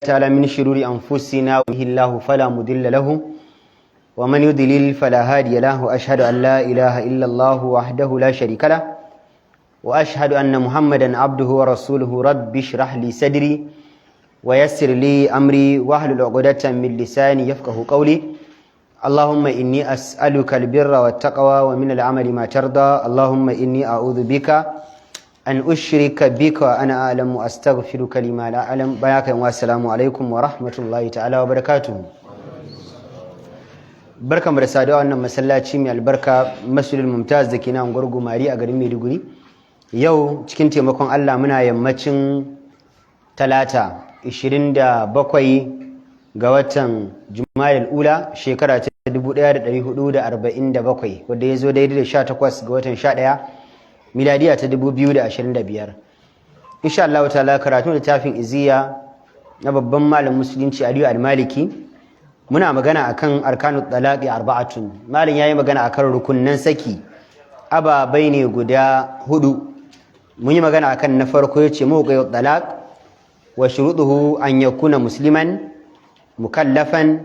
تعالى من شرور أنفسنا ومن الله فلا مضل له ومن يضلل فلا هادي له وأشهد أن لا إله إلا الله وحده لا شريك له وأشهد أن محمدا عبده ورسوله رب اشرح لي صدري ويسر لي أمري واحلل عقدة من لساني يفقه قولي اللهم إني أسألك البر والتقوى ومن العمل ما ترضى اللهم إني أعوذ بك أن أشرك بك وأنا أعلم وأستغفرك لما لا أعلم بياك والسلام عليكم ورحمة الله تعالى وبركاته barkan mu da saduwa wannan masallaci mai albarka Masjidul Mumtaz da ke nan Gurgu Mari a garin Maiduguri yau cikin taimakon Allah muna yammacin talata 27 ga watan Jumadal Ula shekara ta 1447 wanda ya zo daidai da 18 ga watan 11 miladiya ta 2025 insha Allah ta'ala karatun littafin iziya na babban malamin musulunci Aliyu Al-Maliki muna magana akan arkanut talaqi arba'atun malin yayi magana akan rukunnan saki ababai ne guda hudu mun yi magana akan na farko yace mawqi'ut talaq wa shurutuhu an yakuna musliman mukallafan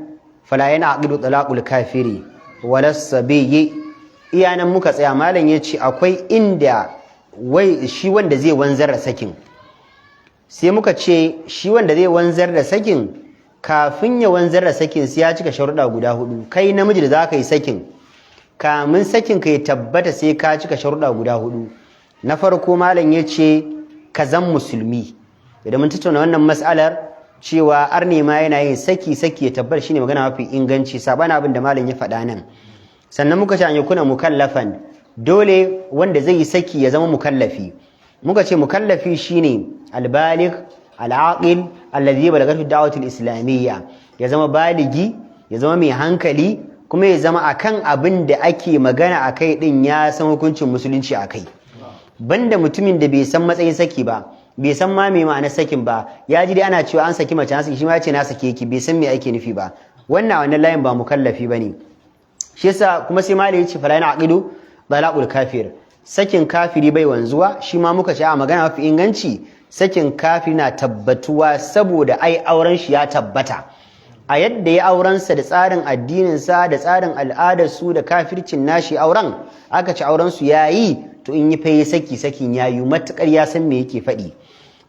fala yanqidu talaqul kafiri wala sabiyyi iyanan muka tsaya malam yace akwai inda wai shi wanda zai wanzar da sakin sai muka ce shi wanda zai wanzar da sakin kafin ya wanzar da sakin sai ya cika sharuɗa guda hudu kai namiji da zaka yi sakin kamin sakin ka ya tabbata sai ka cika sharuɗa guda hudu na farko malam yace ka zan musulmi idan mun tattauna wannan mas'alar cewa arne ma yana yin saki ya tabbata shine magana mafi inganci sabana abin da malam ya faɗa nan sannan muka ce an yakuna mukallafan dole wanda zai yi saki ya zama mukallafi muka ce mukallafi shine albaligh al'aqil alladhi balagatu da'watu al-islamiyya ya zama baligi ya zama mai hankali kuma ya zama akan abin da ake magana akai din ya san hukuncin musulunci akai banda mutumin da bai san matsayin saki ba bai san ma me ma'anar sakin ba ya ji dai ana cewa an saki mace an saki shi ma ya ce na sake ki bai san me ake nufi ba wannan layin ba mukallafi bane shi yasa kuma sai malai ya ce fala yana aqidu balaqul kafir sakin kafiri bai wanzuwa shi ma muka ce a magana mafi inganci sakin kafiri na tabbatuwa saboda ai auren shi ya tabbata a yadda ya aurensa da tsarin addininsa da tsarin al'adarsu da kafircin nashi auren aka ci auren su yayi to in yi faye sakin yayi matukar ya san me yake faɗi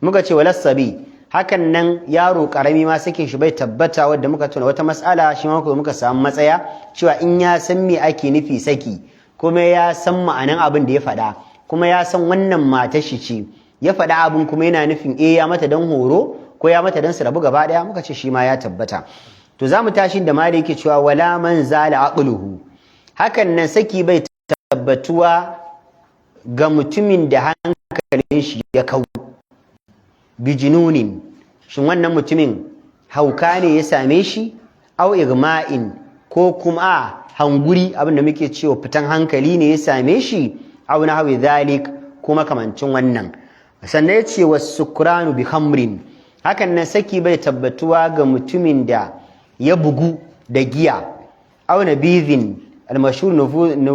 muka ce walassabi hakan nan yaro karami ma sakin shi bai tabbata wadda muka tuna wata mas'ala shi ma muka samu matsaya cewa in ya san me ake nufi saki kuma ya san ma'anan abin da ya faɗa kuma ya san wannan matar shi ce ya faɗa abin kuma yana nufin ya mata dan horo ko ya mata dan su rabu gaba daya muka ce shi ma ya tabbata to zamu tashi da mali yake cewa wala man zala aqluhu hakan nan saki bai tabbatuwa ga mutumin da hankalin shi ya kau bijinunin shin wannan mutumin hauka ne ya same shi au igma'in ko kuma hanguri abinda muke cewa fitan hankali ne ya same shi au nahwi dhalik kuma kamancin wannan sannan ya ce wasukranu bi khamrin hakan nan saki bai tabbatuwa ga mutumin da ya bugu da giya au nabidhin almashhur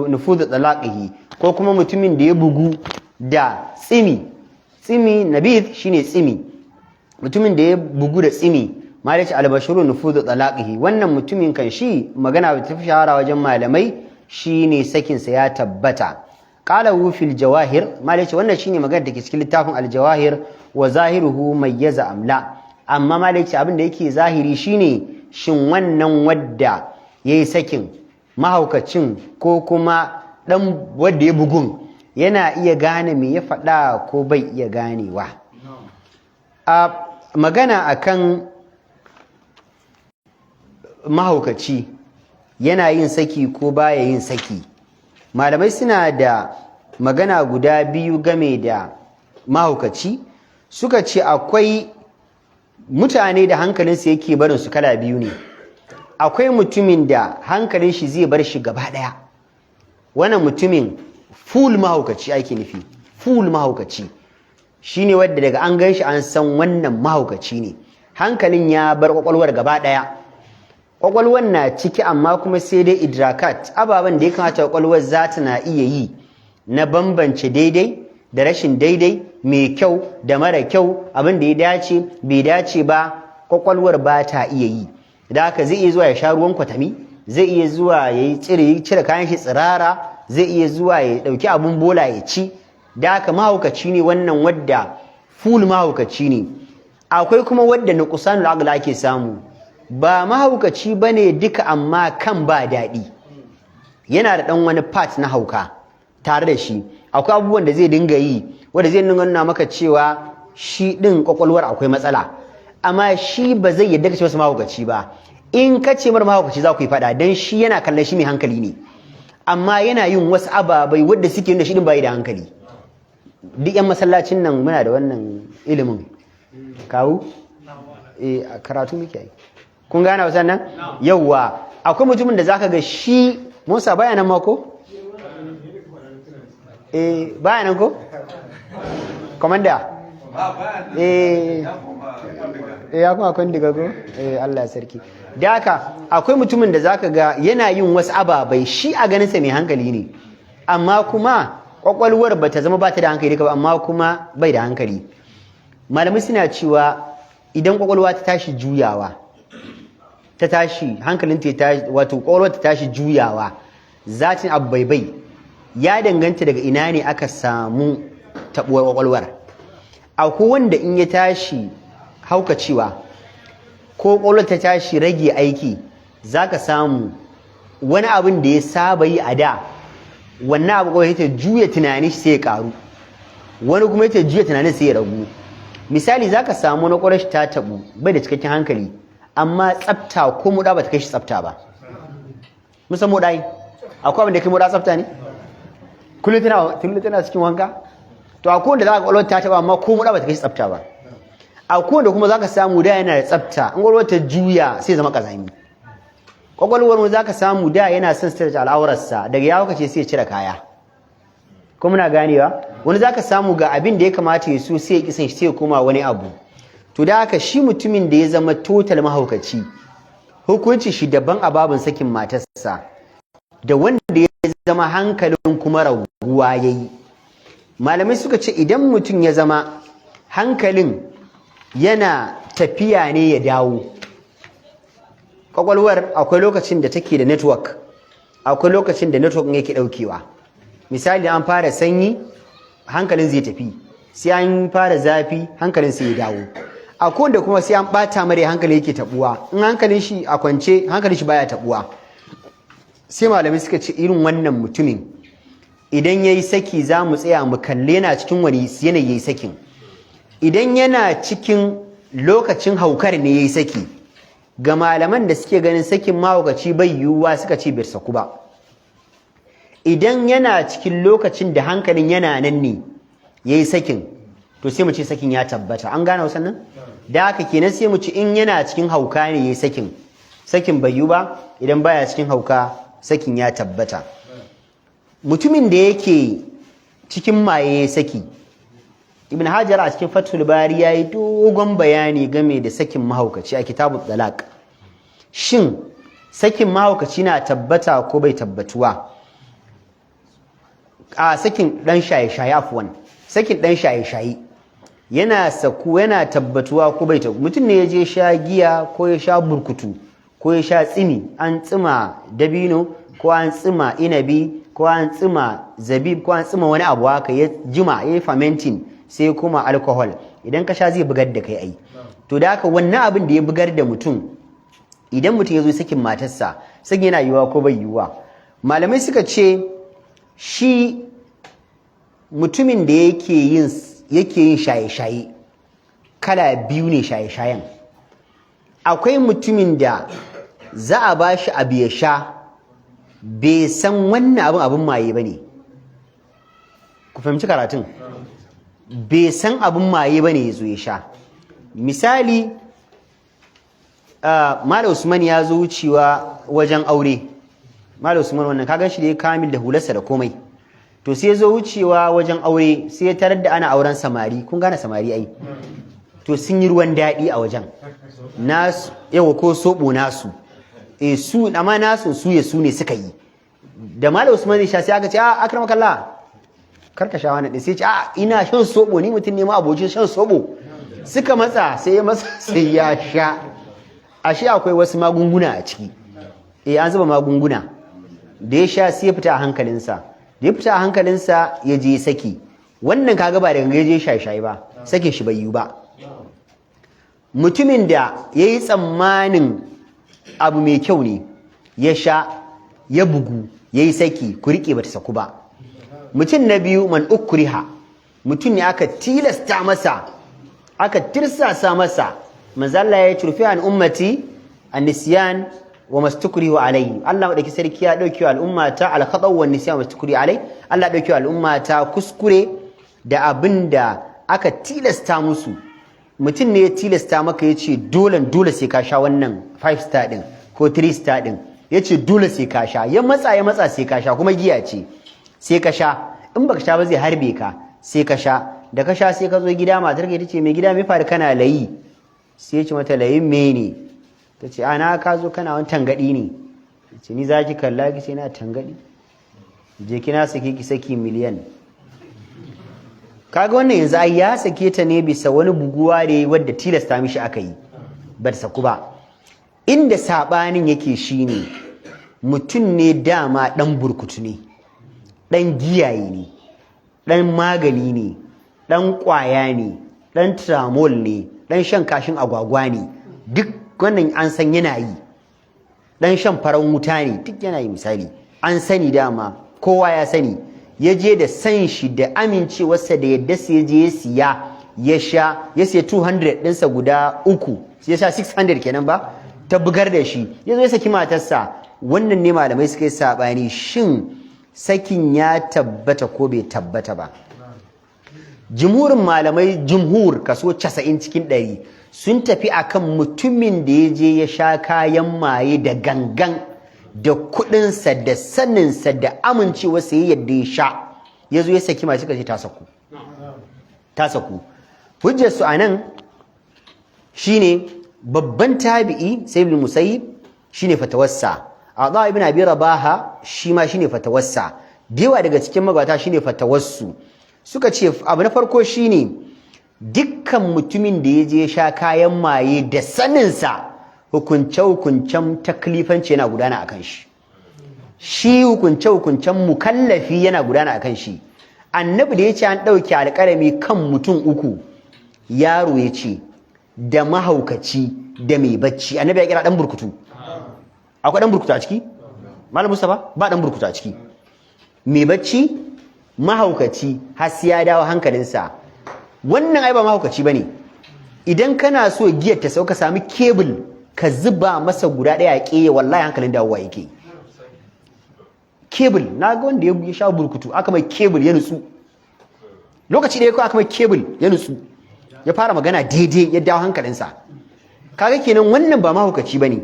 nufuz talaqihi ko kuma mutumin da ya bugu da tsimi nabidh shine tsimi mutumin da ya bugu da tsimi malaci albashuru nufuz talaqihi wannan mutumin kan shi magana ta fi shahara wajen malamai shine sakin sa ya tabbata qala fil jawahir malaci wannan shine magana da ke cikin littafin aljawahir wa zahiruhu mayyaza amla amma malaci abin da yake zahiri shine shin wannan wadda yayi sakin mahaukacin ko kuma dan wadda ya bugun yana iya gane me ya faɗa ko bai iya ganewa a magana akan mahaukaci yana yin saki ko baya yin saki malamai suna da magana guda biyu game da mahaukaci suka ce akwai mutane da hankalinsu yake barin su kala biyu ne akwai mutumin da hankalin shi zai bar shi gaba daya wannan mutumin full mahaukaci ake nufi full mahaukaci shine wanda daga an gan shi an san wannan mahaukaci ne hankalin ya bar kwakwalwar gaba daya kwakwalwar na ciki amma kuma sai dai idrakat ababen da ya kamata kwakwalwar za ta na iya yi na bambance daidai da rashin daidai mai kyau da mara kyau abin da ya dace bai dace ba kwakwalwar ba ta iya yi. Da haka zai iya zuwa ya sha ruwan kwatami, zai iya zuwa ya cire kayan shi tsirara, zai iya zuwa ya dauki abun bola ya ci. Da haka mahaukaci ne wannan, wadda full mahaukaci ne. Akwai kuma wadda nuqsanul aql ake samu, ba mahaukaci bane duka amma kan ba daɗi, yana da ɗan wani part na hauka tare da shi. Akwai abubuwan da zai dinga yi wanda zai nuna maka cewa shi ɗin kwakwalwar akwai matsala, amma shi ba zai yadda ka ce masa mahaukaci ba. In ka ce mar mahaukaci za ku yi faɗa, don shi yana kallon shi mai hankali ne, amma yana yin wasu ababai wadda suke nuna shi ɗin bai da hankali. Duk 'yan masallacin nan muna da wannan ilimin. Kawu? A karatu muke yi. Kun gane wasan nan? Yawwa, akwai mutumin da zaka ga shi Musa baya nan ma ko? Baya nan ko? Komanda? Ya kuma akwai diga ko? Allah sarki. Da haka akwai mutumin da zaka ga yana yin wasu ababai, shi a ganin sa mai hankali ne, amma kuma kwakwalwar bata zama bata da hankali ba, amma kuma bai da hankali. Malamai suna cewa idan kwakwalwa ta tashi juyawa, ta tashi hankalin ta tashi, wato kwakwalwa ta tashi juyawa, zatin abu bai ya danganta daga ina ne aka samu tabuwar kwakwalwar. Akwai wanda in ya tashi haukacewa ko kwakwalwar ta tashi rage aiki, zaka samu wani abin da ya saba yi a da, wannan abu kawai ta juya tunani sai ya karu, wani kuma ta juya tunanin sai ya ragu. Misali, zaka samu na kwakwalwar ta tabu, bai da cikakken hankali, amma tsafta ko muda ba ta kai shi tsafta ba. Musan muda yi akwai abin da kai muda tsafta ne? Kullum tana cikin wanka? To akwai wanda zaka kwakwalwar ta taba amma ko muda ba ta kai shi tsafta ba. Akwai wanda kuma zaka samu da yana da tsafta, in kwakwalwar ta juya sai zama kazami. Kwakwalwar mu zaka samu da yana son sitar al'aurarsa, daga ya kace sai ya cire kaya. Ko muna ganewa? Wani zaka samu ga abin da ya kamata ya so sai ya kisan shi sai ya koma wani abu. To da haka shi mutumin da ya zama total mahaukaci, hukunci shi daban a babin sakin matarsa, da wanda ya zama hankalin kuma raguwa yayi. Malamai suka ce idan mutum ya zama hankalin yana tafiya ne ya dawo, kwakwalwar akwai lokacin da take da network, akwai lokacin da network yake daukewa. Misali, an fara sanyi hankalin zai tafi, sai an fara zafi hankalin sai ya dawo. Akwai wanda kuma sai an bata mare hankali yake tabuwa, in hankalin shi a kwance hankalin shi baya tabuwa. Sai malamai suka ce irin wannan mutumin idan yayi saki za mu tsaya mu kalle yana cikin wani yanayi yayi sakin. Idan yana cikin lokacin haukar ne yayi saki, ga malaman da suke ganin sakin mahaukaci bai yiwuwa suka ce bai saku ba. Idan yana cikin lokacin da hankalin yana nan ne yayi sakin, to sai mu ce sakin ya tabbata. An gane wasan nan? Da haka kenan sai mu ce in yana cikin hauka ne yayi sakin bai yiwu ba. Idan baya cikin hauka, sakin ya tabbata. Mutumin da yake cikin maye yayi saki, Ibn Hajar a cikin Fathul Bari yayi dogon bayani game da sakin mahaukaci a Kitabut Talaq. Shin sakin mahaukaci na tabbata ko bai tabbatuwa? A sakin dan shaye-shaye, afwan, sakin dan shaye-shaye yana saku, yana tabbatuwa ko bai tabbatuwa? Mutum ne ya je sha giya ko ya sha burkutu ko ya sha tsimi, an tsima dabino ko an tsima inabi ko an tsima zabib ko an tsima wani abu haka, ya jima ya yi fermenting sai kuma alcohol. Idan ka sha zai bugar da kai ai. To da haka wannan abin da ya bugar da mutum, idan mutum ya zo sakin matarsa, sakin yana yiwuwa ko bai yiwuwa? Malamai suka ce shi mutumin da yake yin shaye-shaye kala biyu ne. Shaye-shayen, akwai mutumin da za a ba shi abu ya sha bai san wannan abin maye ba ne. Ku fahimci karatun? Bai san abin maye ba ne ya zo ya sha. Misali, Malam Usman ya zo wucewa wajen aure. Malam Usman wannan ka gan shi da ya kamil da hularsa da komai. To sai ya zo wucewa wajen aure, sai ya tarar da ana auren samari. Kun gane samari ai? To sun yi ruwan daɗi a wajen nasu, yawa ko soɓo nasu, su amma nasu su ya su ne suka yi. Da Malam Usman ya sha sai aka ce akramakallah karka sha wani ɗin, sai ce ina shan soɓo, ni mutum ne ma abocin shan soɓo. suka matsa sai ya matsa sai ya sha ashe akwai wasu magunguna a ciki an zuba magunguna da ya sha sai ya fita a hankalinsa da ya fita a hankalinsa ya je saki wannan kaga ba daga ya je shaye-shaye ba sakin shi bai yi ba mutumin da ya yi tsammanin abu mai kyau ne ya sha ya bugu ya yi saki ku riƙe ba ta saku ba mutum na biyu man ukriha mutum ne aka tilasta masa aka tirsasa masa manzalla ya turfi an ummati an-nisyan wa mastukrihu alayhi Allah madaki sarki ya dauki al'umma ta al-khata' wa nisyan wa mastukrihu alayhi Allah ya dauki al'umma ta kuskure da abinda aka tilasta musu mutum ne ya tilasta maka yace dole sai ka sha wannan 5 star din ko 3 star din yace dole sai ka sha ya matsa sai ka sha kuma giya ce sai ka sha in baka sha ba zai harbe ka sai ka sha da ka sha sai ka zo gida matar ka tace mai gida me faru kana layi sai ya ce mata layin mene tace ana ka zo kana wani tangadi ne tace ni zaki kalla ki ce na tangadi je kina sake ki saki miliyan kaga wannan yanzu ai ya sake ta ne bisa wani buguwa ne wanda tilasta mishi aka yi ba ta saku ba inda sabanin yake shine mutum ne dama dan burkutu ne dan giyaye ne dan magani ne dan kwaya ne dan tramol ne dan shan kashin agwagwa ne duk wannan an san yana yi dan shan faran wuta ne duk yana yi misali an sani dama kowa ya sani ya je da san shi da amincewarsa da yadda sai je ya siya ya sha ya siya 200 ɗinsa guda 3 ya sha 600 kenan ba ta bugar da shi ya zo ya saki matarsa wannan ne malamai suka yi sabani shin sakin ya tabbata ko bai tabbata ba jumhurin malamai kaso 90 cikin 100 sun tafi akan mutumin da ya je ya sha kayan maye da gangan da kudinsa da saninsa da amincewarsa ya yadda ya sha ya zo ya saki mace suka ce ta saku hujjarsu a nan shine babban tabi'i sai ibn musayyib shine fatawarsa Adha ibn Abi Rabaha shi ma shine fatawarsa dewa daga cikin magabata shine fatawarsu suka ce abu na farko shine dukkan mutumin da ya je sha kayan maye da saninsa hukunce-hukuncen taklifanci yana gudana akan shi hukunce-hukuncen mukallafi yana gudana akan shi annabi da ya ce an ɗauki alƙalami kan mutum 3 yaro ya ce da mahaukaci da mai bacci annabi ya kira ɗan burkutu akwai ɗan burkutu a ciki? Malam Mustapha ba ɗan burkutu a ciki mai bacci mahaukaci har sai ya dawo hankalinsa wannan ai ba mahaukaci bane idan kana so giyar ta sauka sami kebul ka zuba masa guda ɗaya a ƙeye wallahi hankalin dawowa yake kebul na ga wanda ya sha burkutu aka mai kebul ya nutsu lokaci da ya kawo aka mai kebul ya nutsu ya fara magana daidai ya dawo hankalinsa kaga kenan wannan ba mahaukaci bane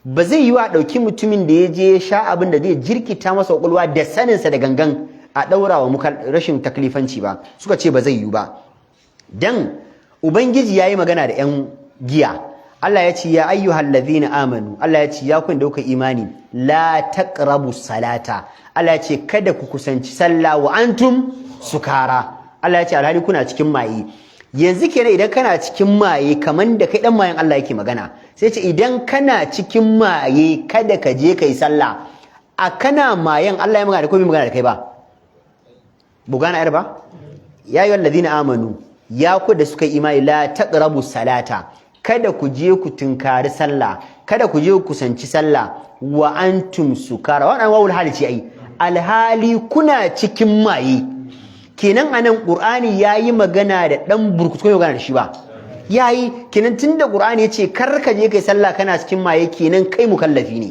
ba zai yi wa ɗauki mutumin da ya je ya sha abin da zai jirkita masa kwakwalwa da saninsa da gangan a ɗaura wa rashin taklifanci ba suka ce ba zai yi ba dan ubangiji ya yi magana da 'yan giya Allah ya ce ya ayyuhal ladhina amanu Allah ya ce ya kun da kuka imani la taqrabu salata Allah ya ce kada ku kusanci sallah wa antum sukara Allah ya ce alhali kuna cikin maye yanzu kenan idan kana cikin maye kaman da kai dan mayen Allah yake magana sai ce idan kana cikin maye kada ka je kai sallah a kana mayen Allah ya magana da ko bai magana da kai ba bugana yar ba ya ayyuhal ladhina amanu ya ku da suka imani la taqrabu salata kada ku je ku tunkari sallah kada ku je ku kusanci sallah wa antum sukara wannan wawul hali ce ai alhali kuna cikin maye kenan anan qur'ani yayi magana da dan burkutu ko magana da shi ba yayi kenan tunda qur'ani yace kar ka je kai sallah kana cikin maye kenan kai mukallafi ne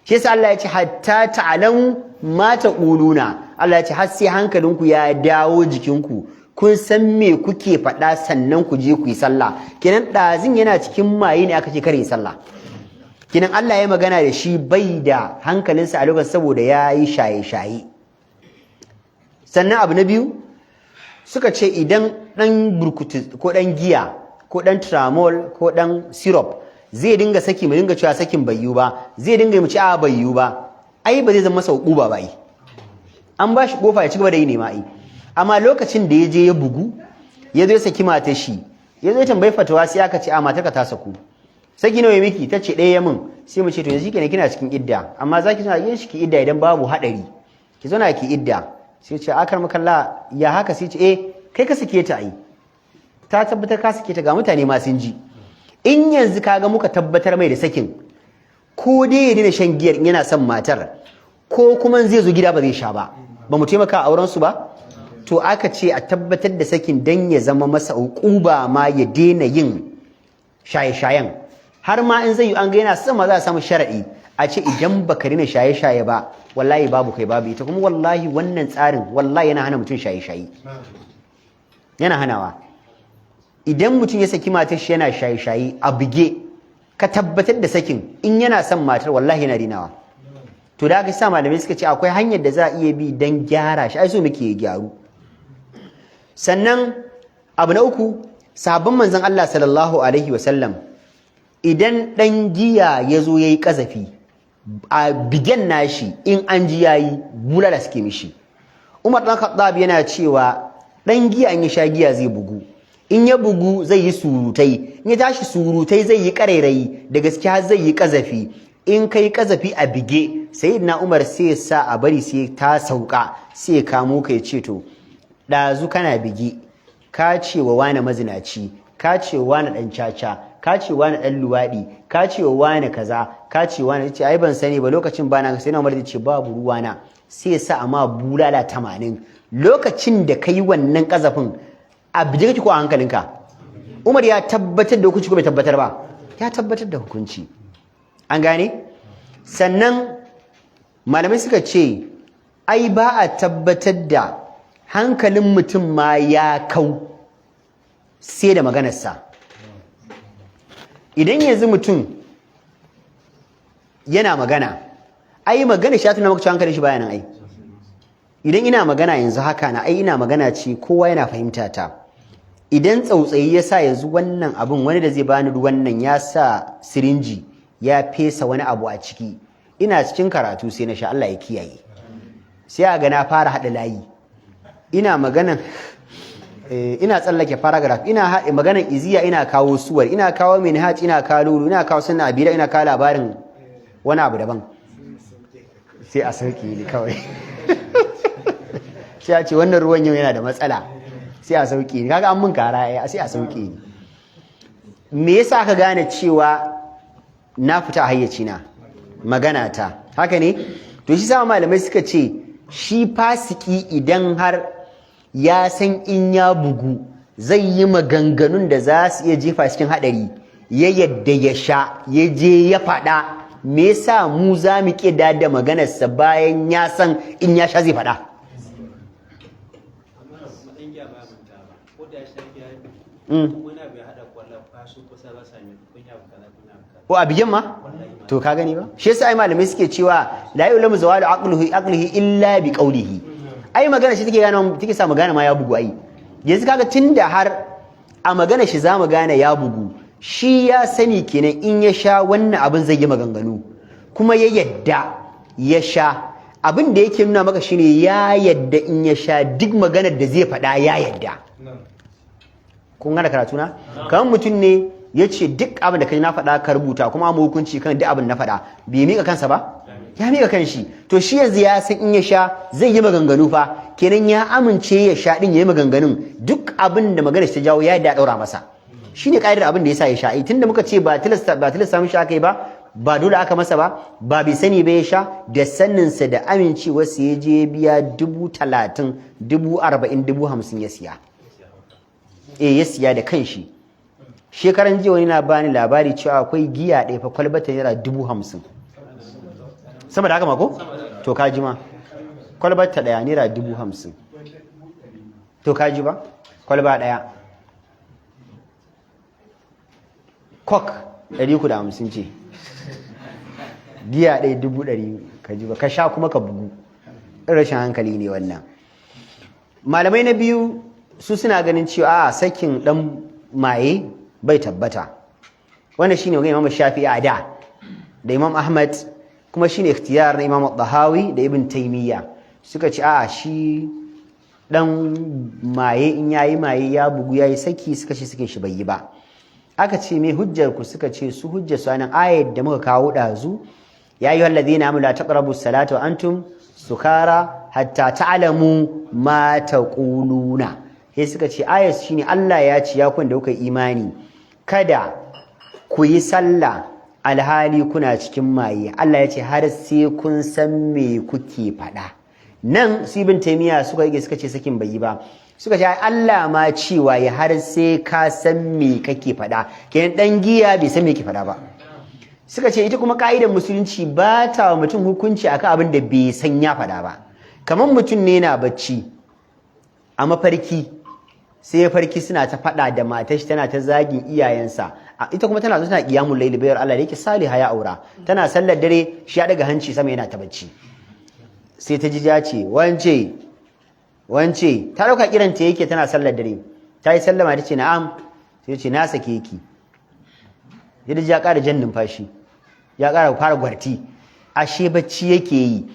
shi yasa Allah ya ce hatta ta'lamu ma taquluna Allah ya ce har sai hankalinku ya dawo jikinku kun san me kuke faɗa sannan ku je ku yi sallah kenan ɗazin yana cikin maye ne aka ce kare sallah kenan Allah ya magana da shi bai da hankalinsa a lokacin saboda ya yi shaye-shaye sannan abu na biyu suka ce idan ɗan burkutu ko ɗan giya ko ɗan tramol ko ɗan syrup zai dinga saki mu dinga cewa sakin bai yiwu ba zai dinga mu ci a bai yiwu ba ai ba zai zama masa hukuba ba ai an ba shi kofa ya ci gaba da yi ne ma ai amma lokacin da ya je ya bugu ya zo ya saki matar shi ya zo tambayi fatawa sai aka ce a matarka ta saku saki nawa miki ta ce ɗaya min sai mu ce to yanzu kenan kina cikin idda amma zaki zo yin shi ki idda idan babu hadari ki zo na ki idda sai ce akar makalla ya haka sai ce kai ka sake ta ai ta tabbatar ka sake ta ga mutane ma sun ji in yanzu kaga muka tabbatar mai da sakin ko dai ya daina shan giyar in yana son matar ko kuma zai zo gida ba zai sha ba mu taimaka a auren su ba to aka ce a tabbatar da sakin dan ya zama masa uquba ma ya daina yin shaye-shayen har ma in zai yi an ga yana son ma za a samu sharadi a ce idan baka daina shaye-shaye ba wallahi babu kai babu ita kuma wallahi wannan tsarin wallahi yana hana mutum shaye-shaye yana hanawa idan mutum ya saki matar shi yana shaye-shaye a buge ka tabbatar da sakin in yana son matar wallahi yana dinawa to da aka sa malamai suka ce akwai hanyar da za a iya bi don gyara shi ai so muke gyaru sannan abu na uku sabon manzon Allah sallallahu alaihi wasallam idan dan giya ya zo yayi kazafi a bigen nashi in an ji yayi bulala suke mishi Umar dan Khattab yana cewa dan giya in ya sha giya zai bugu in ya bugu zai yi surutai in ya tashi surutai zai yi karairayi da gaskiya zai yi kazafi in kai kazafi a bige sayyidina Umar sai ya sa a bari sai ta sauka sai ya kamo kai ce to dazu kana bige ka ce wa wani mazinaci ka ce wa wani dan caca ka ce wa wani dan luwadi ka ce wa wani kaza ka ce wa wani ce ai ban sani ba lokacin bana sai na Umar ya ce babu ruwana sai ya sa amma bulala 80 lokacin da kai wannan kazafin a bige kake ko a hankalinka Umar ya tabbatar da hukunci ko bai tabbatar ba ya tabbatar da hukunci an gane sannan malamai suka ce ai ba a tabbatar da hankalin mutum ma ya kau sai da maganarsa idan yanzu mutum yana magana ai magana shi ya tuna maka hankalin shi baya nan ai idan ina magana yanzu haka na ai ina magana ce kowa yana fahimta ta idan tsautsayi ya sa yanzu wannan abun wani da zai bani ruwan nan ya sa sirinji ya fesa wani abu a ciki ina cikin karatu sai na sha Allah ya kiyaye sai a ga na fara hada layi ina maganan ina tsallake paragraph ina maganan iziya ina kawo suwar ina kawo minhaj ina kawo lulu ina kawo sunna abida ina kawo labarin wani abu daban sai a sauki ni kawai sai a ce wannan ruwan yau yana da matsala sai a sauki ni kaga an mun kara sai a sauki ni me yasa ka gane cewa na fita a hayyacina magana ta haka ne to shi sama malamai suka ce shi fasiki idan har ya san in ya bugu zai yi maganganun da za su iya jefa cikin hadari ya yadda ya sha ya je ya faɗa me yasa mu za mu ƙida da maganarsa bayan ya san in ya sha zai faɗa ko a biyan ma to ka gani ba shi yasa ai malamai suke cewa la ya'lamu zawalu aqlihi illa bi qawlihi ai magana shi take sa magana ma ya bugu ai yanzu kaga tunda har a magana shi za mu gane ya bugu shi ya sani kenan in ya sha wannan abin zai yi maganganu kuma ya yadda ya sha abin da yake nuna maka shine ya yadda in ya sha duk maganar da zai faɗa ya yadda kun gane karatu na kamar mutum ne ya ce duk abin da kai na faɗa ka rubuta kuma mu hukunci kan duk abin na faɗa bai mika kansa ba ya mika kanshi to shi yanzu ya san in ya sha zai yi maganganu fa kenan ya amince ya sha din yayi maganganun duk abin da maganar ta jawo ya da daura masa shine kaidar abin da yasa ya sha tunda muka ce ba tilasta mishi akai ba dole aka masa ba bai sani ba ya sha da saninsa da amincewa sa ya je biya 30,000 40,000 50,000 ya siya ya siya da kanshi shekaran jiya wani na bani labari cewa akwai giya ɗaya fa kwalbata naira 50,000 sama da haka mako to kaji ma kwalbata ɗaya naira 50,000 to kaji ba kwalba ɗaya kok 350 ce giya ɗaya 100,000 kaji ba ka sha kuma ka bugu rashin hankali ne wannan malamai na biyu su suna ganin cewa sakin ɗan maye bai tabbata wannan shine ga Imam Shafi'i a da Imam Ahmad kuma shine ikhtiyar na Imam Tahawi da Ibn Taymiyyah suka ce shi dan maye in yayi maye ya bugu yayi saki suka ce suke shi bai yi ba. Aka ce me hujjar ku? Suka ce su hujjar su anan ayat da muka kawo dazu, ya ayyuhal ladina amanu la taqrabus salata wa antum sukara hatta ta'lamu ma taquluna. Sai suka ce ayat shine Allah ya ce ya kun da kuka imani kada ku yi sallah alhali kuna cikin maye. Allah ya ce har sai kun san me kuke faɗa. Nan su Ibn Taymiyyah suka ce sakin bai yi ba. Suka ce Allah ma cewa ya har sai ka san me kake faɗa. Kenan dan giya bai san me yake faɗa ba. Suka ce ita kuma ka'idar musulunci ba ta wa mutum hukunci akan abin da bai san ya faɗa ba. Kamar mutum ne na bacci a mafarki sai ya farki suna ta faɗa da matar shi tana ta zagin iyayensa, ita kuma tana zo tana qiyamul layli bayar Allah da yake saliha ya aura, tana sallar dare shi ya daga hanci sama yana ta bacci. Sai ta ji ja ce wance ta dauka kiranta yake tana sallar dare, ta yi sallama ta ce na'am, sai ce na sake ki. Ya ji ya ƙara jan numfashi, ya ƙara fara gwarti, ashe bacci yake yi.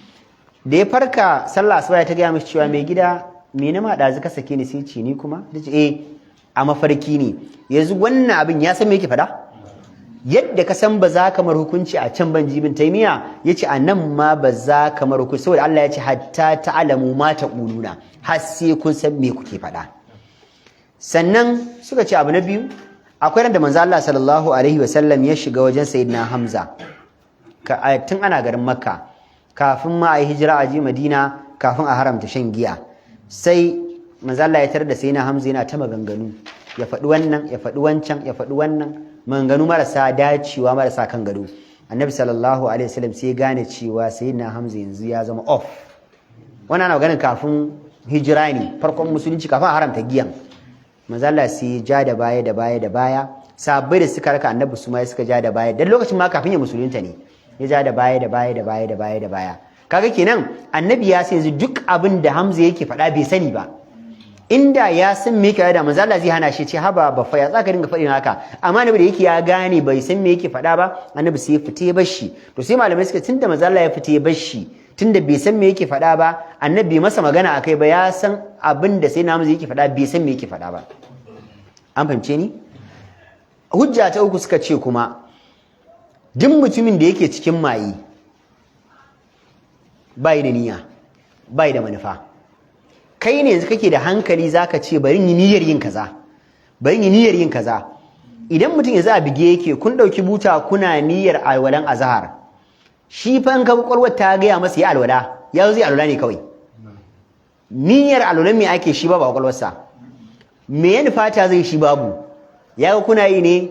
Da ya farka sallah asuba ta gaya mishi cewa mai gida me na ma ɗazu ka sake ni? Sai ce ni kuma? Ta ce a mafarki ne. Yanzu wannan abin ya san me yake faɗa? Yadda ka san ba za ka mar hukunci a can ban jibin taimiya, ya ce a nan ma ba za ka mar hukunci, saboda Allah ya ce hatta ta'alamu ma taquluna, har sai kun san me kuke faɗa. Sannan suka ce abu na biyu, akwai ran da manzo Allah sallallahu alaihi wasallam ya shiga wajen sayyidina Hamza tun ana garin Makka, kafin ma a yi hijira a je Madina, kafin a haramta shan giya. Sai manzo Allah ya tarar da sayyidina Hamza yana ta maganganu, ya faɗi wannan, ya faɗi wancan, ya faɗi wannan, maganganu marasa dacewa, marasa kan gado. Annabi sallallahu alaihi wasallam sai ya gane cewa sayyidina Hamza yanzu ya zama off. Wannan ana ganin kafin hijira ne, farkon musulunci, kafin a haramta giyan. Manzo Allah sai ya ja da baya, sahabbai da suka raka Annabi su ma suka ja da baya, dan lokacin ma kafin ya musulunta ne, ya ja da baya. Kaga kenan Annabi ya sai yanzu duk abin da Hamza yake faɗa bai sani ba. Inda ya san me yake da manzo Allah zai hana shi, ce haba ba fa ya tsaka dinga faɗin haka, amma Annabi da yake ya gane bai san me yake faɗa ba, Annabi sai ya fite ya bashi. To sai malamai suka tunda manzo Allah ya fite ya bashi, tunda bai san me yake faɗa ba, Annabi bai masa magana akai ba, ya san abin da sai Hamza yake faɗa bai san me yake faɗa ba. An fahimce ni? Hujja ta uku suka ce kuma duk mutumin da yake cikin maye bai da niyya, bai da manufa. Kai ne yanzu kake da hankali zaka ce bari yi niyyar yin kaza. Idan mutum yanzu a bige yake, kun dauki buta kuna niyyar alwalan azhar, shi fa in ka kwakwalwar ta gaya masa ya alwala, ya zo zai alwala ne kawai. Niyyar alwalan me ake shi ba kwakwalwarsa, me ya nufata zai shi babu, ya ga kuna yi ne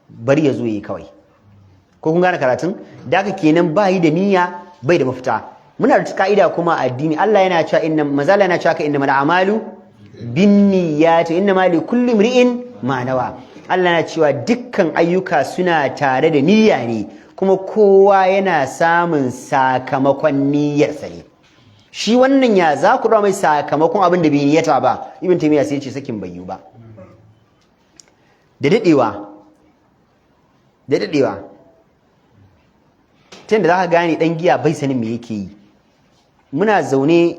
bari ya zo yi kawai. Ko kun gane karatun? Da haka kenan ba yi da niyya, bai da mafita. Muna da ka'ida kuma a addini, Allah yana cewa mazala yana cewa ka innamal a'malu binniyati innama likulli imri'in ma nawa. Allah yana cewa dukkan ayyuka suna tare da niyya ne, kuma kowa yana samun sakamakon niyyarsa ne. Shi wannan ya za ku mai sakamakon abin da bai niyyata ba? Ibn Taymiyyah sai ya ce sakin bai yi ba. Da dadewa tunda za ka gane dan giya bai sanin me yake yi. Muna zaune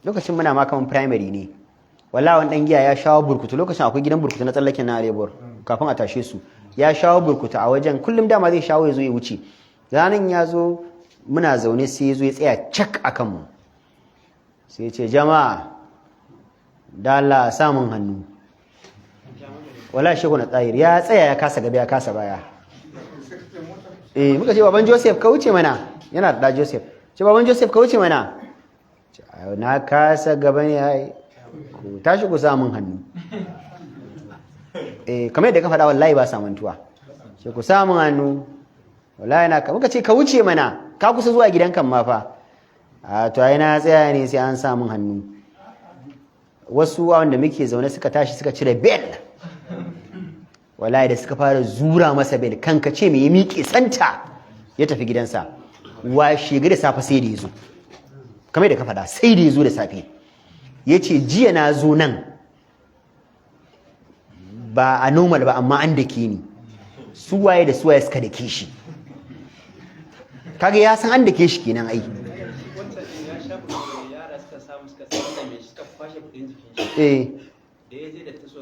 lokacin muna ma kaman primary ne, wallahi wani dan giya ya shawo burkutu, lokacin akwai gidan burkutu na tsallaken na Arebor kafin a tashe su, ya shawo burkutu a wajen, kullum dama zai shawo ya zo ya wuce. Ranan ya zo muna zaune sai ya zo ya tsaya cak akan mu, sai ya ce jama'a da Allah samun hannu. Wallahi shehu na tsayir ya tsaya ya kasa gaba ya kasa baya. Muka ce baban Joseph ka wuce mana, yana da Joseph, ce baban Joseph ka wuce mana, na kasa gaba ne, ai ku tashi ku samun hannu. Kamar yadda ka faɗa wallahi ba samantuwa, ce ku samun hannu, wallahi muka ce ka wuce mana, ka kusa zuwa gidan kan ma fa. To ai na tsaya ne sai an samun hannu. Wasu wanda muke zaune suka tashi suka cire bel, wallahi da suka fara zura masa bel, kanka ce me ya miƙe tsanta ya tafi gidansa. Washe gari da safe sai da ya zo, kamar da ka faɗa, sai da ya zo da safe ya ce jiya na zo nan ba a normal ba, amma an dake ni, suwaye da suwaye suka dake shi. Kaga ya san an dake shi kenan ai. eh da ya je da ta so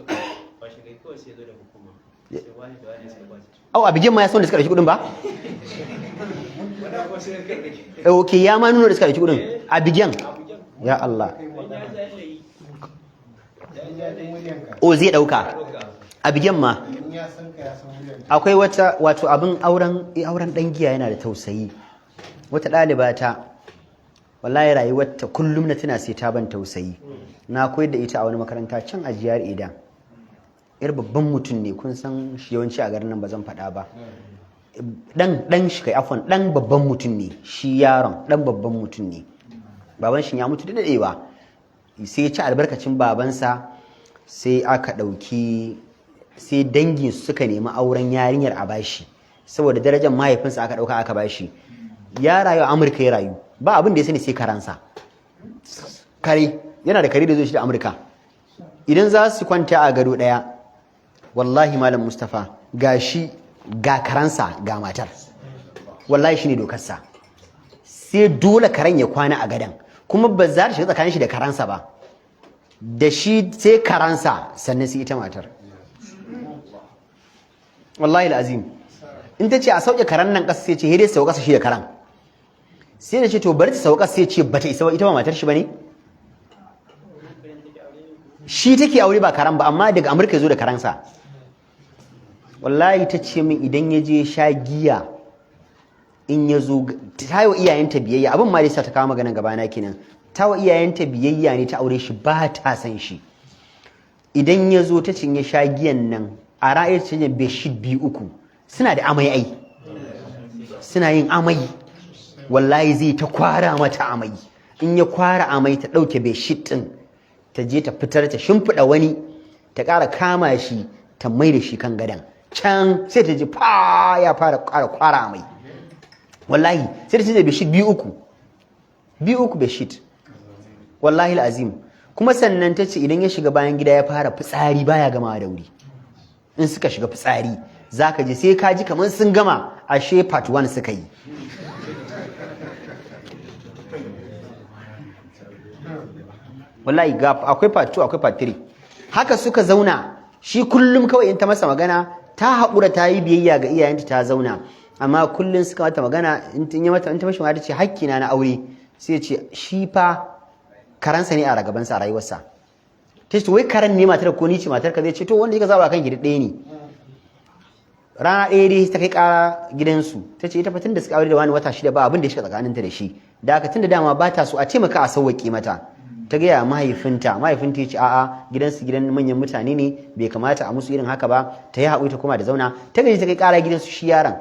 washe kai kawai sai zo da hukuma sai wani da wani sai kwace au a bigen ma ya san da suka ɗauki kuɗin ba wanda kuma sai kai kake okay ya ma nuna da suka ɗauki kuɗin a bigen ya Allah o zai ɗauka a bigen ma akwai wata wato abin auren ɗan giya yana da tausayi wata ɗaliba ta wallahi rayuwarta kullum na tana sai ta ban tausayi na koyar da ita a wani makaranta can a jihar Eda yar babban mutum ne kun san shi yawanci a garin nan ba zan faɗa ba dan shi kai afwan dan babban mutum ne shi yaron dan babban mutum ne baban shi ya mutu da dadewa sai ya ci albarkacin babansa sai aka ɗauki sai dangin suka nemi auren yarinyar a bashi saboda darajar mahaifinsa aka ɗauka aka bashi ya rayu a Amurka ya rayu ba abin da ya sani sai karansa kare yana da kare da zo shi da Amurka idan za su kwanta a gado ɗaya wallahi malam Mustapha ga shi ga karansa ga matar wallahi shine dokarsa sai dole karen ya kwana a gadan kuma ba za ta shiga tsakanin shi da karansa ba da shi sai karansa sannan sai ita matar wallahi alazim in ta ce a sauke karan nan ƙasa sai ce hede sauka ƙasa shi da karan sai da ce to bari ta sauka ƙasa sai ce bata isa ba ita ba matar shi bane shi take aure ba karan ba amma daga Amurka ya zo da karansa wallahi ta ce min idan ya je sha giya in ya zo ta yi wa iyayenta biyayya abin ma dai sa ta kawo maganan gabana kenan ta wa iyayenta biyayya ne ta aure shi ba ta san shi idan ya zo ta cinye sha giyan nan a ra'ayar cinye beshit 2-3 suna da amai ai suna yin amai wallahi zai ta kwara mata amai in ya kwara amai ta ɗauke beshit ɗin ta je ta fitar ta shimfiɗa wani ta ƙara kama shi ta mai da shi kan gadan can sai ta ji fa ya fara ƙara kwara amai wallahi sai ta cinye beshit 2-3 beshit wallahi al'azim kuma sannan ta ce idan ya shiga bayan gida ya fara fitsari baya gama da wuri in suka shiga fitsari zaka ji sai ka ji kamar sun gama ashe part 1 suka yi wallahi akwai part 2 akwai part 3 haka suka zauna shi kullum kawai in ta masa magana ta haƙura ta yi biyayya ga iyayenta ta zauna amma kullum suka mata magana in ta mashi magana ta ce hakkina na aure sai ce shi fa karansa ne a ragabansa a rayuwarsa ta ce wai karan ne matar ko ni ce matar ka zai ce to wanda kika zaba kan gida ɗaya ne rana ɗaya dai ta kai ƙara gidansu ta ce ita fa da suka aure da wani wata 6 ba abin da ya shiga tsakaninta da shi da aka tunda dama ba ta so a taimaka a sauwaƙe mata ta gaya mahaifinta ya ce a'a gidansu gidan manyan mutane ne bai kamata a musu irin haka ba ta yi haƙuri ta koma da zauna ta gaji ta kai ƙara gidansu shi yaron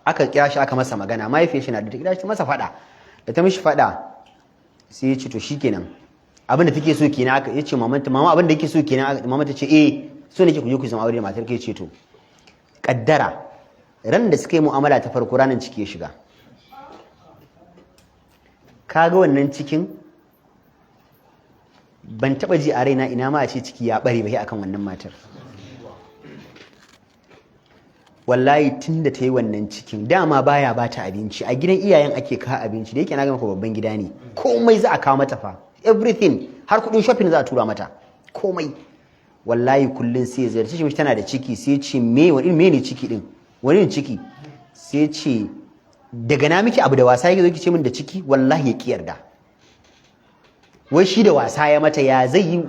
aka kira shi aka masa magana mahaifiyar shi na da ta kira shi masa faɗa da ta mishi faɗa sai ya ce to shikenan abin da take so kenan aka yace mama abin da yake so kenan mama ta ce so nake ku je ku zama aure da matar ke ce to kaddara ran da suka yi mu'amala ta farko ranan ciki ya shiga kaga wannan cikin ban taba ji a raina ina ma a ce ciki ya bare bai akan wannan matar wallahi tunda ta yi wannan cikin dama baya bata abinci a gidan iyayen ake kawo abinci da yake na ga maka babban gida ne komai za a kawo mata fa everything har kudin shopping za a tura mata komai wallahi kullun sai zai ce mishi tana da ciki sai ce me ne ciki din wani ne ciki sai ce daga na miki abu da wasa yake zo ki ce min da ciki wallahi ya ki yarda wai shi da wasa ya mata ya zai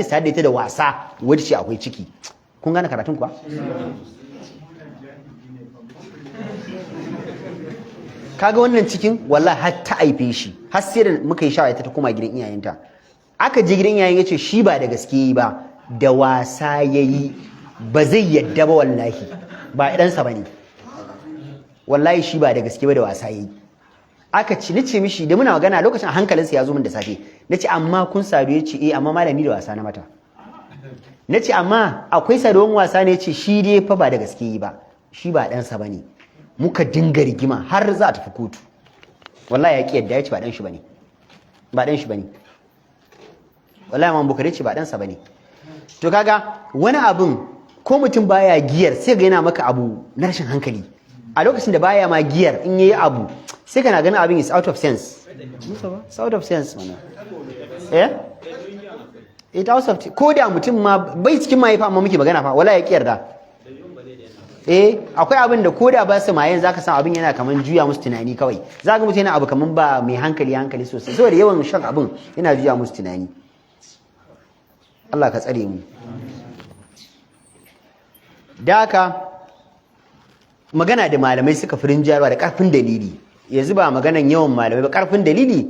sadar da ita da wasa wai ce akwai ciki kun gane karatun kuwa kaga wannan cikin wallahi har ta aife shi har sai da muka yi shawara ta koma gidan iyayenta aka je gidan iyayen yace shi ba da gaske yi ba da wasa yayi ba zai yadda ba wallahi ba idan sa bane wallahi shi ba da gaske ba da wasa yayi aka ci nace mishi da muna magana lokacin hankalinsa ya zo min da safe nace amma kun sadu yace amma malami da wasa na mata nace amma akwai saduwan wasa ne yace shi dai fa ba da gaske yi ba shi ba dan sa bane muka dinga rigima har za a tafi kotu wallahi ya ki yadda ya ce ba dan shi bane wallahi man bukare ce ba dan sa bane to kaga wani abun ko mutum baya giyar sai ga yana maka abu na rashin hankali a lokacin da baya ma giyar in yayi abu sai kana ganin abin is out of sense it's out of sense mana ita out of ko da mutum ma bai cikin mahaifa amma muke magana fa wala ya ki yarda akwai abin da ko da ba su mayen zaka san abin yana kaman juya musu tunani kawai zaka mutu yana abu kaman ba mai hankali sosai saboda yawan shan abin yana juya musu tunani Allah ka tsare mu da haka magana da malamai suka firin jarwa da karfin dalili yanzu ba maganan yawan malamai ba karfin dalili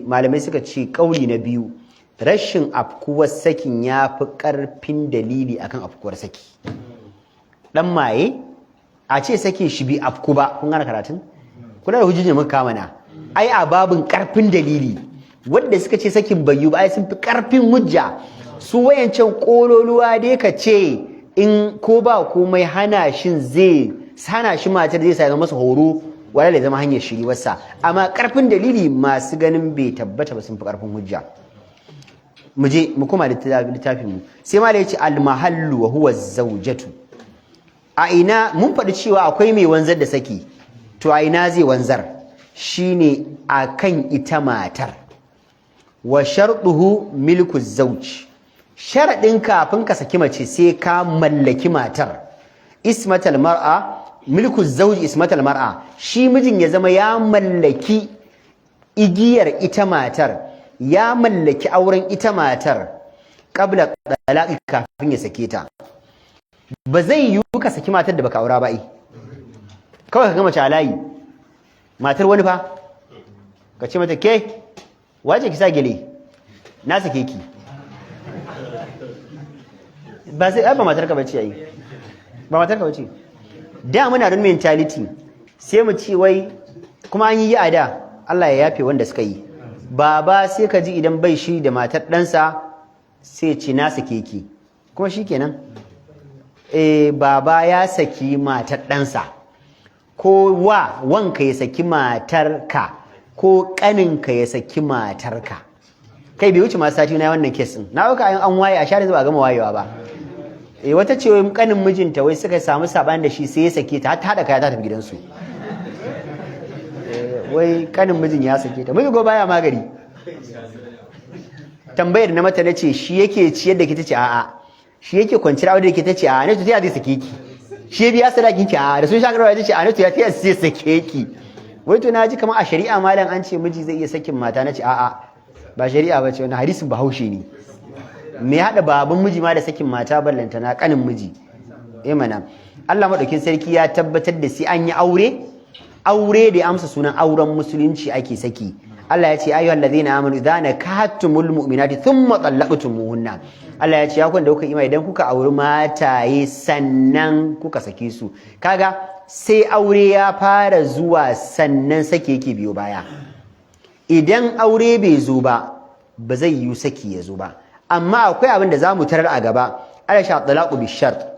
malamai suka ce kauli na biyu rashin afkuwar sakin ya fi karfin dalili akan afkuwar saki dan maye a ce sakin shi bi afku ba kun gane karatun kuna da hujjoji muka kama na ai a babin karfin dalili wanda suka ce sakin bayyu ba ai sun fi karfin hujja su wayancan kololuwa dai ka ce in ko ba komai hana shi matar zai sa masa horo wala da zama hanyar shiriwarsa amma karfin dalili masu ganin bai tabbata ba sun fi karfin hujja mu kuma littafin mu sai ma da yace al mahallu wa huwa zawjatu a ina mun faɗi cewa akwai mai wanzar da saki to a ina zai wanzar shine akan ita matar wa sharduhu milku zawj sharadin kafin ka saki mace sai ka mallaki matar ismatal mar'a milku zawj ismatal mar'a shi mijin ya zama ya mallaki igiyar ita matar ya mallaki auren ita matar qabla talaqi kafin ya sake ta ba zai yi ka saki matar da baka aura ba kawai ka ga mace a layi matar wani fa ka ce mata ke wace ki sa gele na sake ki ba sai ba matar ka bace ai ba matar ka bace da muna don mentality sai mu ce wai kuma an yi a da Allah ya yafe wanda suka yi baba sai ka ji idan bai shi da matar ɗansa sai ce na sake ki kuma shikenan baba ya saki matar ɗansa ko wanka ya saki matarka ko ƙaninka ya saki matarka kai bai wuce masu sati na wannan kesin na ɗauka an waye a share zuwa gama wayewa ba wata ce wai ƙanin mijinta wai suka samu saɓani da shi sai ya sake ta ta haɗa kaya ta tafi gidansu wai ƙanin mijin ya sake ta miji go baya magari tambayar na mata na ce shi yake ciyar da ki ta ce a'a shi yake kwanciyar aure da ke ta ce a Anatu ta zai sake ki shi ya biya sadakin ki a da sun shagarwa ta ce Anatu ya ta zai sake ki wai to naji kamar a shari'a malam an ce miji zai iya sakin mata na ce a'a ba shari'a ba ce wannan hadisin bahaushe ne me hada baban miji ma da sakin mata ballanta na kanin miji mana Allah madaukin sarki ya tabbatar da sai an yi aure da ya amsa sunan auren musulunci ake saki Allah ya ce ayyuhal ladzina amanu idza nakahtumul mu'minati thumma talaqtumuhunna Allah ya ce ya kun da kuka imani idan kuka auri mataye sannan kuka sake su kaga sai aure ya fara zuwa sannan sake yake biyo baya idan aure bai zo ba ba zai yi saki ya zo ba amma akwai abin da zamu tarar a gaba alasha talaqu bishart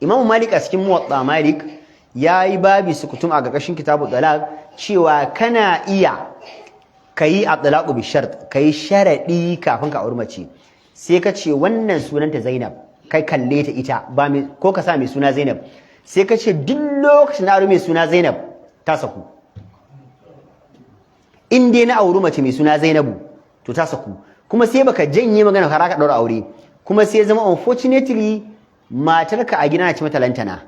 Imam Malik a cikin Muwatta Malik yayi babi sukutum a gargashin kitabu talaq cewa kana iya kayi at-talaqu bishart kayi sharadi kafin ka auri mace sai ka ce wannan sunanta Zainab kai kalle ta ita ba mai ko ka sa mai suna Zainab sai ka ce duk lokacin na aure mai suna Zainab ta saku in dai na auri mace mai suna Zainabu to ta saku kuma sai baka janye magana har ka daura aure kuma sai zama unfortunately matarka a gida na ci mata lantana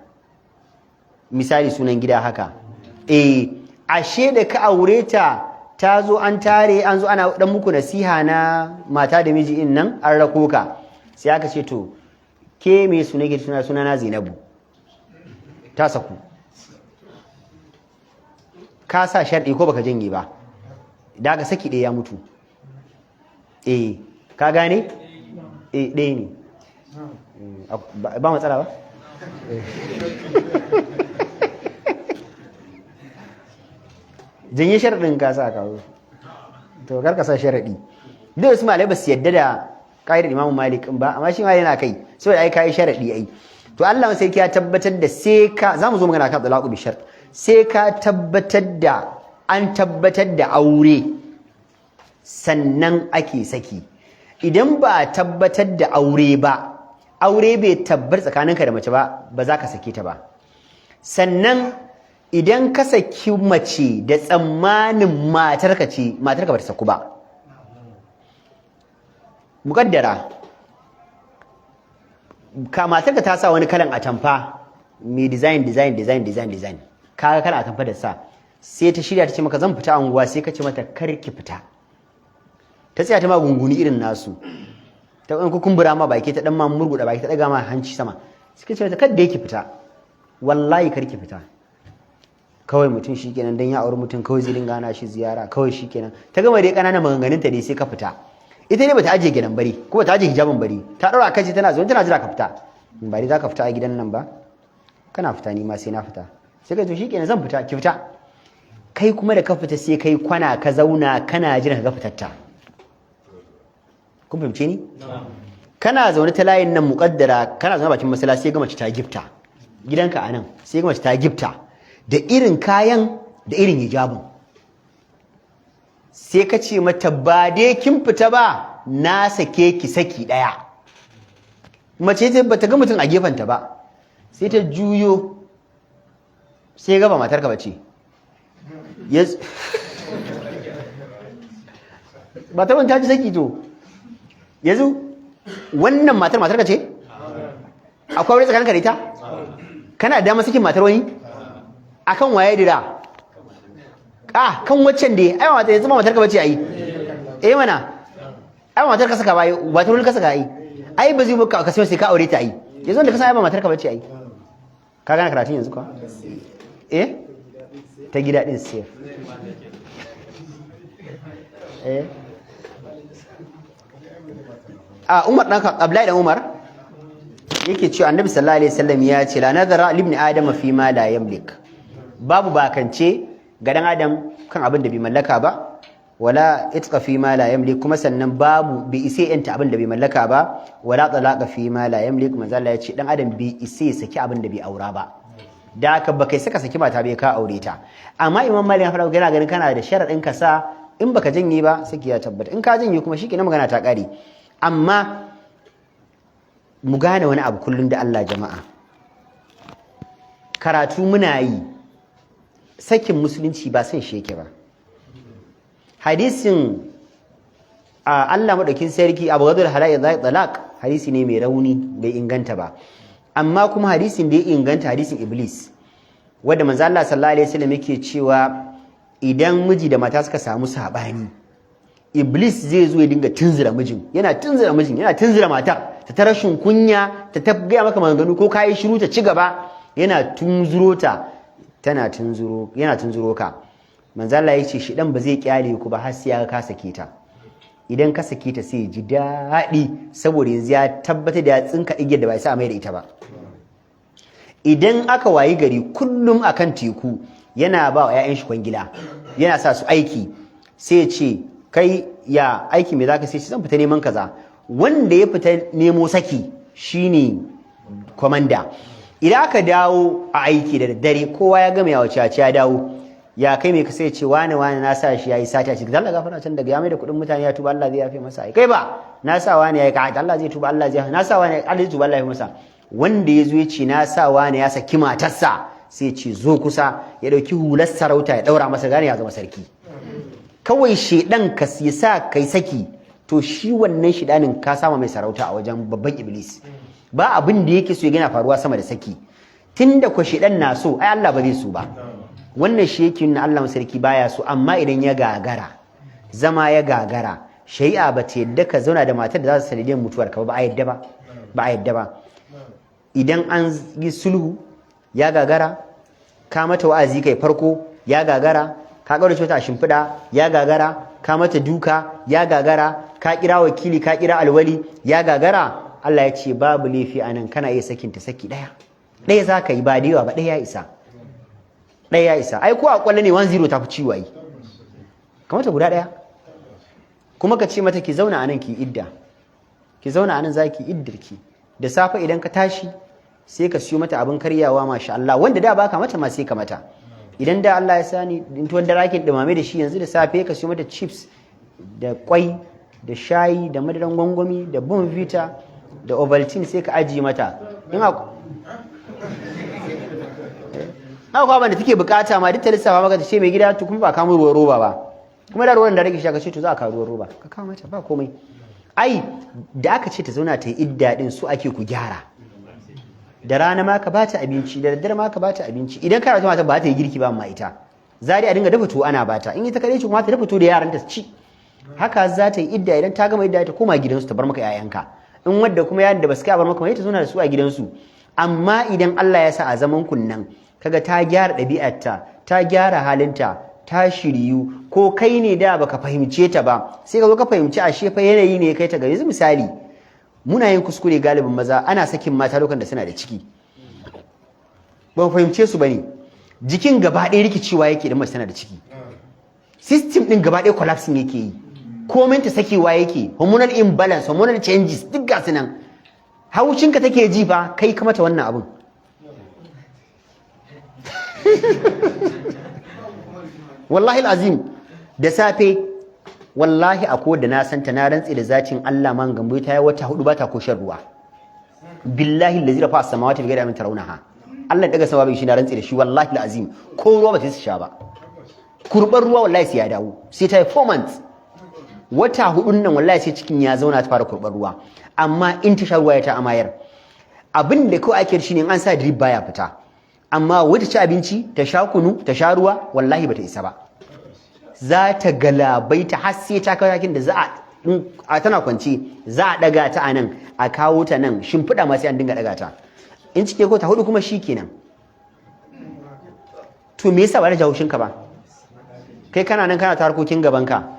misali sunan gida haka ashe da ka aure ta zo an tare an zo ana dan muku nasiha na mata da miji in nan an rako ka sai aka ce to ke me suna ke suna na Zainabu ta saku ka sa sharɗi ko baka janye ba da aka saki ɗaya ya mutu ka gane ɗaya ne ba matsala ba janye sharaɗin ka sa kawo to kar ka sa sharaɗi duk wasu malai ba su yadda da ƙa'idar Imam Malik ba amma shi ma yana kai saboda ai kai sharaɗi ai to Allah sai ya tabbatar da sai ka zamu zo magana kan talaqu bi shart sai ka tabbatar da an tabbatar da aure sannan ake saki idan ba a tabbatar da aure ba aure bai tabbar tsakaninka da mace ba za ka sake ta ba sannan idan ka saki mace da tsammanin matarka ce matarka ba ta saku ba muƙaddara ka matarka ta sa wani kalan atamfa mai design kaga kalan atamfa da sa sai ta shirya ta ce maka zan fita anguwa sai ka ce mata kar ki fita ta tsaya ta ma gunguni irin nasu ta ɗan kumbura ma baki ta ɗan ma murguɗa baki ta ɗaga ma hanci sama sai ka ce mata kar da yake fita wallahi kar ki fita kawai mutum shikenan dan ya auri mutum kawai zai dinga hana shi ziyara kawai shikenan ta gama dai ƙananan maganganun ta dai sai ka fita ita ne bata ajiye gidan bari ko bata ajiye hijabin bari ta ɗaura kaji tana zo tana jira ka fita ba dai za ka fita a gidan nan ba kana fita ni ma sai na fita sai ka to shikenan zan fita ki fita kai kuma da ka fita sai kai kwana ka zauna kana jira ka ga fitatta kun fahimce ni kana zaune ta layin nan muƙaddara kana zaune bakin masallaci sai ga mace ta gifta gidanka anan sai ga mace ta gifta da irin kayan da irin hijabin sai ka ce mata ba dai kin fita ba na sake ki saki daya mace ta bata ga mutum a gefenta ba sai ta juyo sai ga ba matarka bace ba ta wanta ji saki to yanzu wannan matarka ce akwai wani tsakaninka da ita kana da sakin matar wani akan waye dira kan waccan da ai mata yanzu matarka bace ai mana ai matarka saka bai ba ta ka saka ai ba zai maka ka sai ka aure ta ai yanzu da ka san ai ba matarka bace ai ka gane karatun yanzu ka ta gida din safe Umar dan Abdullahi dan Umar yake cewa Annabi sallallahu alaihi wasallam ya ce la nadara libni adama fi ma la yamlik babu bakance ga dan adam kan abin da bai mallaka ba wala itqa fi ma la yamlik kuma sannan babu bi ise yanta abin da bai mallaka ba wala talaqa fi ma la yamlik manzo Allah ya ce dan adam bi ise saki abin da bai aura ba da haka ba kai saka saki mata bai ka aure ta amma Imam Malik ya fara yana ganin kana da sharadin ka sa in baka janye ba saki ya tabbata in ka janye kuma shikenan magana ta kare amma mu gane wani abu kullum da Allah jama'a karatu muna yi sakin musulunci ba san shi yake ba hadisin Allah madaukin sarki Abu Ghadul Halal zai talaq hadisi ne mai rauni bai inganta ba amma kuma hadisin da ya inganta hadisin Iblis wanda manzo Allah sallallahu alaihi wasallam yake cewa idan miji da mata suka samu sabani Iblis zai zo ya dinga tunzura mijin yana tunzura matar ta rashin kunya ta gaya maka maganganu ko kayi shiru ta ci gaba yana tunzuro ta yana tunzuro ka manzo Allah yace shi dan ba zai kyale ku ba har sai ya ka sake ta idan ka sake ta sai ji daɗi saboda yanzu ya tabbata da ya tsinka igiyar da bai sa mai da ita ba idan aka wayi gari kullum akan teku yana ba wa ƴaƴan shi kwangila yana sa su aiki sai ya ce kai ya aiki me zaka sai zan fita neman kaza wanda ya fita nemo saki shine komanda idan aka dawo a aiki da daddare kowa ya gama yawace ya dawo ya kai me ka sai ce wani na sa shi yayi sata shi dan daga fara can daga ya mai da kudin mutane ya tuba Allah zai yafe masa ai kai ba na sa wani yayi ka Allah zai tuba Allah zai na sa wani Allah zai tuba Allah ya yafe masa wanda yazo ya ce na sa wani ya saki matarsa sai ce zo kusa ya dauki hular sarauta ya daura masa gane ya zama sarki kawai shedan ka sa kai saki to shi wannan shedanin ka sama mai sarauta a wajen babban iblis ba abin da yake so ya gana faruwa sama da saki tunda ko shedan na so ai Allah ba zai so ba wannan shi yake nuna Allah sarki baya so amma idan ya gagara zama ya gagara shari'a ba ta yadda ka zauna da matar da za su sanadiyar mutuwar ka ba a yadda ba idan an yi sulhu ya gagara ka mata wa'azi kai farko ya gagara ka kaurace ta a shimfiɗa ya gagara ka mata duka ya gagara ka kira wakili ka kira alwali ya gagara Allah ya ce babu laifi anan kana iya sakinta saki ɗaya za ka yi ba da yawa ba ɗaya ya isa ai ko a kwallo ne 1-0 ta fi ciwo ai kamata guda ɗaya kuma ka ce mata ki zauna anan ki idda ki zauna anan za ki iddarki da safe idan ka tashi sai ka siyo mata abin karyawa masha Allah wanda da baka mata ma sai ka mata idan da Allah ya sani tuwon da rakin dumame da shi yanzu da safe ka siyo mata chips da kwai da shayi da madaran gwangwami da bonvita da ovaltine sai ka ajiye mata in haka abin da take bukata ma duk ta lissafa maka ta ce mai gida to kuma ba kawo ruwan roba ba kuma da ruwan da rage shi ka ce to za ka ruwan roba ka kawo mata ba komai ai da aka ce ta zauna ta yi idda din su ake ku gyara. Da rana ma ka bata abinci, da daddare ma ka bata abinci. Idan kana ta mata ba ta yi girki ba amma ita za a dinga dafa tuwo ana bata, in ita kadai ce kuma ta dafa tuwo da yaran ta ci. Haka za ta yi idda, idan ta gama idda ta koma gidansu ta bar maka 'ya'yanka. In wadda kuma yaran da basu kai bar maka mai ta zauna da su a gidansu. Amma idan Allah ya sa a zaman kunnan kaga ta gyara ɗabi'arta, ta gyara halinta, ta shiryu, ko kai ne da baka fahimce ta ba sai ka zo ka fahimci ashe fa yanayi ne kai ta gari. Misali muna yin kuskure galibin maza, ana sakin mata lokacin da suna da ciki, ba fahimce su bane, jikin gaba ɗaya rikicewa yake idan mace tana da ciki, system din gaba ɗaya collapsing yake yi, komai ta sakewa yake, hormonal imbalance, hormonal changes duk ga su nan. Haushinka take ji fa kai ka mata wannan abun. Wallahi alazim da safe wallahi akwai da na santa na rantsi da zatin Allah man gambo ta yi wata 4 ba ta ko shan ruwa. Billahi allazi rafa as-samawati bi ghairi amin tarawnaha. Allah daga sama bai shi na rantsi da shi wallahi alazim ko ruwa ba ta sha ba. Kurban ruwa wallahi sai ya dawo. Sai ta yi 4 months. Wata 4 nan wallahi sai cikin ya zauna ta fara kurban ruwa. Amma in ta sha ruwa ya ta amayar. Abin da kawai ake shi ne an sa drip baya fita. Amma wata ci abinci ta sha kunu ta sha ruwa wallahi bata isa ba. Za ta galabaita har sai ta kawo takin da za a tana kwance za a daga ta a nan a kawo ta nan shimfiɗa ma sai an dinga daga ta. In cike ko ta 4 kuma shikenan. To me yasa ba da jawushinka ba? Kai kana nan kana ta harkokin gabanka.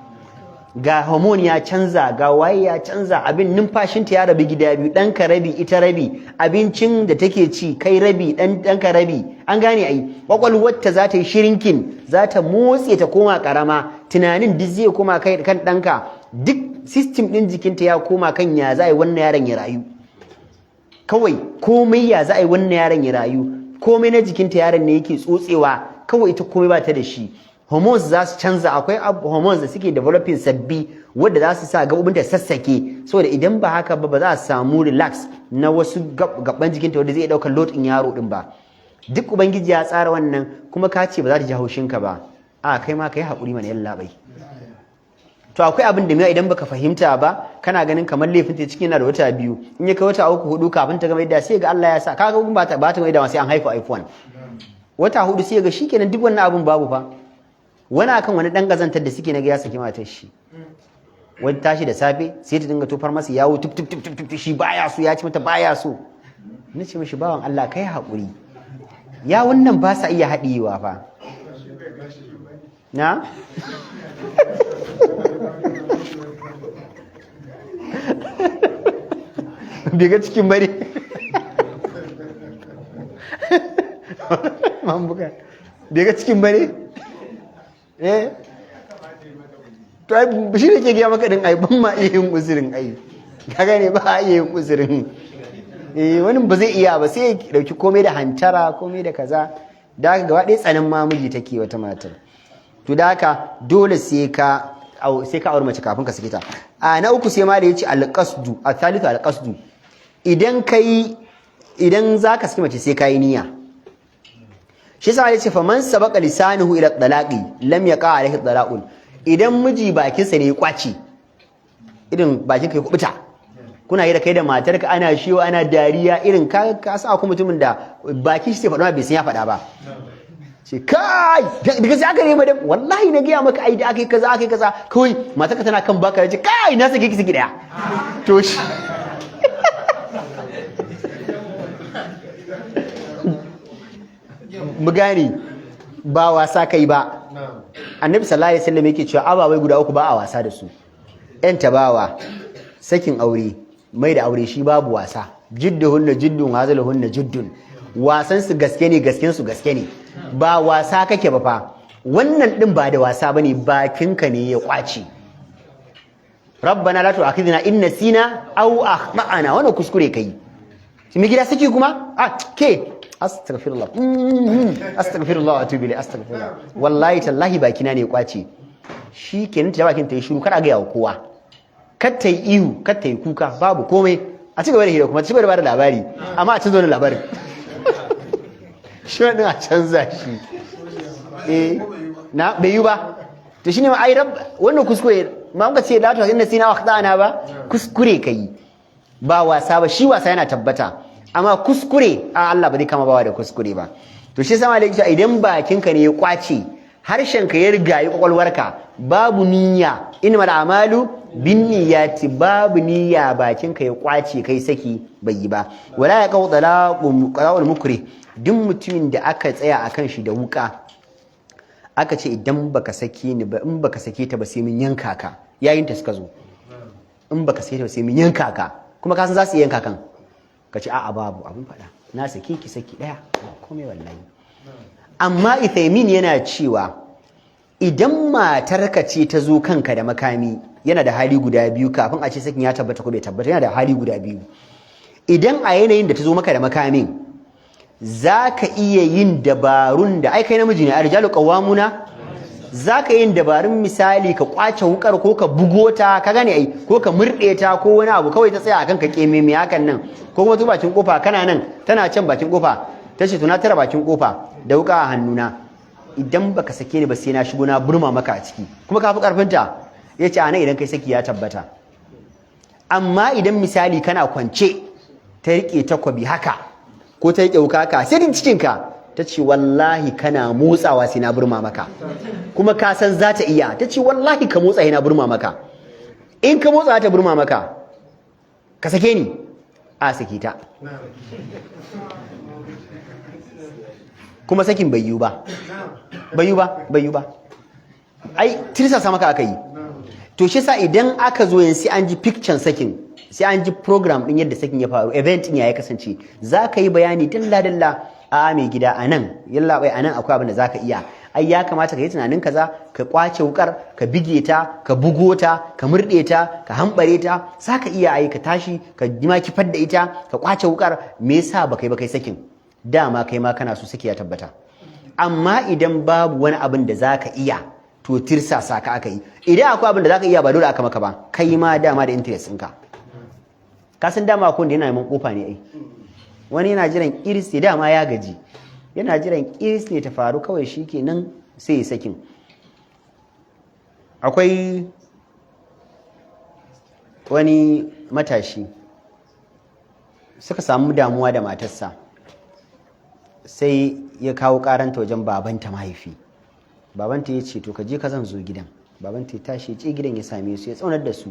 Ga hormone ya canza, ga waye ya canza, abin numfashinta ya rabi gida biyu, ɗanka rabi ita rabi, abincin da take ci kai rabi ɗanka rabi, an gane ai kwakwalwarta za ta yi shirinkin, za ta motse ta koma karama, tunanin duk zai koma kai kan ɗanka, duk system ɗin jikinta ya koma kan ya za a yi wannan yaron ya rayu. Kawai komai ya za a yi wannan yaron ya rayu, komai na jikinta yaron ne yake tsotsewa, kawai ita komai ba ta da shi. Hormones za su canza, akwai hormones da suke developing sabbi wadda za su sa gabobinta sassake, saboda idan ba haka ba za a samu relax na wasu gaban jikinta wanda zai ɗaukar load ɗin yaro ɗin ba. Duk ubangiji ya tsara wannan kuma ka ce ba za ta ji haushinka ba, a kai ma ka yi haƙuri mana yalla bai. To akwai abin da idan baka fahimta ba kana ganin kamar laifin ta cikin yana da wata 2, in ya kai wata 3 4 kafin ta gama yadda sai ga Allah ya sa kaga ba ta gama yadda sai an haifa iPhone. Wata 4 sai ga shikenan duk wannan abin babu fa. Wani akan wani dan gazantar da suke naga ya saki matar shi, wani tashi da safe sai ta dinga tofar masa yawo tup tup tup tup shi baya so, ya ci mata baya so. Nace mishi bawan Allah kai haƙuri, ya wannan ba sa iya haɗiyewa fa na biga cikin bari mambuka biga cikin bari to ai shi ne ke gaya maka din ai ban ma iya yin uzurin ai ka gane ba a iya yin uzurin wani ba zai iya ba sai ya dauki komai da hantara komai da kaza da haka gaba ɗaya tsanin mamiji take wata matar. To da haka dole sai ka aure mace kafin ka saki ta. A na uku sai ma da yace alqasdu, athalithu alqasdu, idan zaka saki mace sai kai niyya. Shi yasa yace fa man sabaqa lisanuhu ila talaqi lam yaqa alaihi talaqun. Idan miji bakinsa ne ya kwace, irin bakin kai kubuta, kuna yi da kai da matarka ana shiwa ana dariya, irin ka sa ku mutumin da baki shi sai faɗa bai san ya faɗa ba. Ce kai daga sai aka nema da wallahi na gaya maka ai da aka yi kaza kawai matarka tana kan baka ya ce kai na sake ki saki daya. To shi mu gane ba wasa kai ba. Annabi sallallahu alaihi wasallam yake cewa ababai guda 3 ba a wasa da su. Yan tabawa, sakin aure, mai da aure shi babu wasa. Jidduhunna jiddun hazaluhunna jiddun. Wasan su gaske ne, gasken su gaske ne. Ba wasa kake ba fa. Wannan din ba da wasa bane, bakinka ne ya kwace. Rabbana la tu'akhidhna in nasina aw akhtana. Wannan kuskure kai. Shi mi gida saki kuma? Ke astaghfirullah. Astaghfirullah wa atubu ilayhi. Astaghfirullah. Wallahi tallahi bakina ne ya kwace. Shi kenan ta bakin ta yi shiru, kada ga yawa kowa. Kar ta yi ihu, kar ta yi kuka, babu komai. A cigaba da hira kuma, ci gaba da bada labari, amma a canza wani labarin. Shi wani a canza shi. Na bai yi ba. to shine ai wannan kuskure ma muka ce la ta inna sina wa khata'ana ba kuskure kai ba wasa ba, shi wasa yana tabbata amma kuskure a Allah ba zai kama bawa da kuskure ba. To shi sama da idan bakinka ne ya kwace harshenka ya riga ya kwakwalwarka babu niyya innamal a'malu binniyati, babu niyya bakinka ya kwace kai saki bai yi ba. Wala ya qaw talaqul mukri, duk mutumin da aka tsaya akan shi da wuka aka ce idan baka sake ni ba, in baka sake ta ba sai mun yanka ka, yayin ta suka zo, in baka sake ta ba sai mun yanka ka, kuma ka san za su yanka kan ka ce a'a babu abin faɗa, na sake ki saki ɗaya komai wallahi. Amma Ithaimin yana cewa idan matarka ce ta zo kanka da makami, yana da hali guda biyu kafin a ce sakin ya tabbata ko bai tabbata, yana da hali guda biyu. Idan a yanayin da ta zo maka da makamin za ka iya yin dabarun da ai kai namiji ne, arjalu qawwamuna, za ka yin dabarun misali ka kwace wukar ko ka bugo ta, ka gane ai, ko ka murɗe ta ko wani abu kawai ta tsaya akan ka kememe hakan nan, ko kuma bakin kofa kana nan tana can bakin kofa ta ce tuna tara bakin kofa da wuka a hannuna, idan baka sake ni ba sai na shigo na burma maka a ciki, kuma ka fi karfinta, ya ce ana idan kai saki ya tabbata. Amma idan misali kana kwance ta riƙe takwabi haka ko ta riƙe wuka haka sai din cikinka ta ce wallahi kana motsawa sai na burma maka, kuma ka san za ta iya, ta ce wallahi ka motsa sai na burma maka, in ka motsa ta burma maka ka sake ni, a sake ta, kuma sakin bai yiwu ba, bai yiwu ba, ai tirsasa maka aka yi. To shi sa idan aka zo yin sai an ji picture sakin, sai an ji program din yadda sakin ya faru, event din ya kasance, za ka yi bayani dalla a mai gida a nan, yalla bai a nan akwai abin da za ka iya, ai ya kamata ka yi tunanin kaza, ka kwace wukar, ka bige ta, ka bugo ta, ka murɗe ta, ka hambare ta, za ka iya ai ka tashi ka ma kifar da ita, ka kwace wukar, me yasa ba kai sakin, dama kai ma kana so saki ya tabbata. Amma idan babu wani abin da za ka iya, to tirsasa ka aka yi. Idan akwai abin da za ka iya ba dole aka maka ba, kai ma dama da interest ɗinka. Ka san dama akwai wanda yana neman kofa ne ai, wani yana jiran iris ne, dama ya gaji, yana jiran iris ne ta faru kawai shi kenan sai ya sakin. Akwai wani matashi suka samu damuwa da matarsa, sai ya kawo karanta wajen babanta mahaifi. Babanta ya ce to ka je ka zan zo gidan. Babanta ya tashi ya ce gidan ya same su, ya tsaunar da su,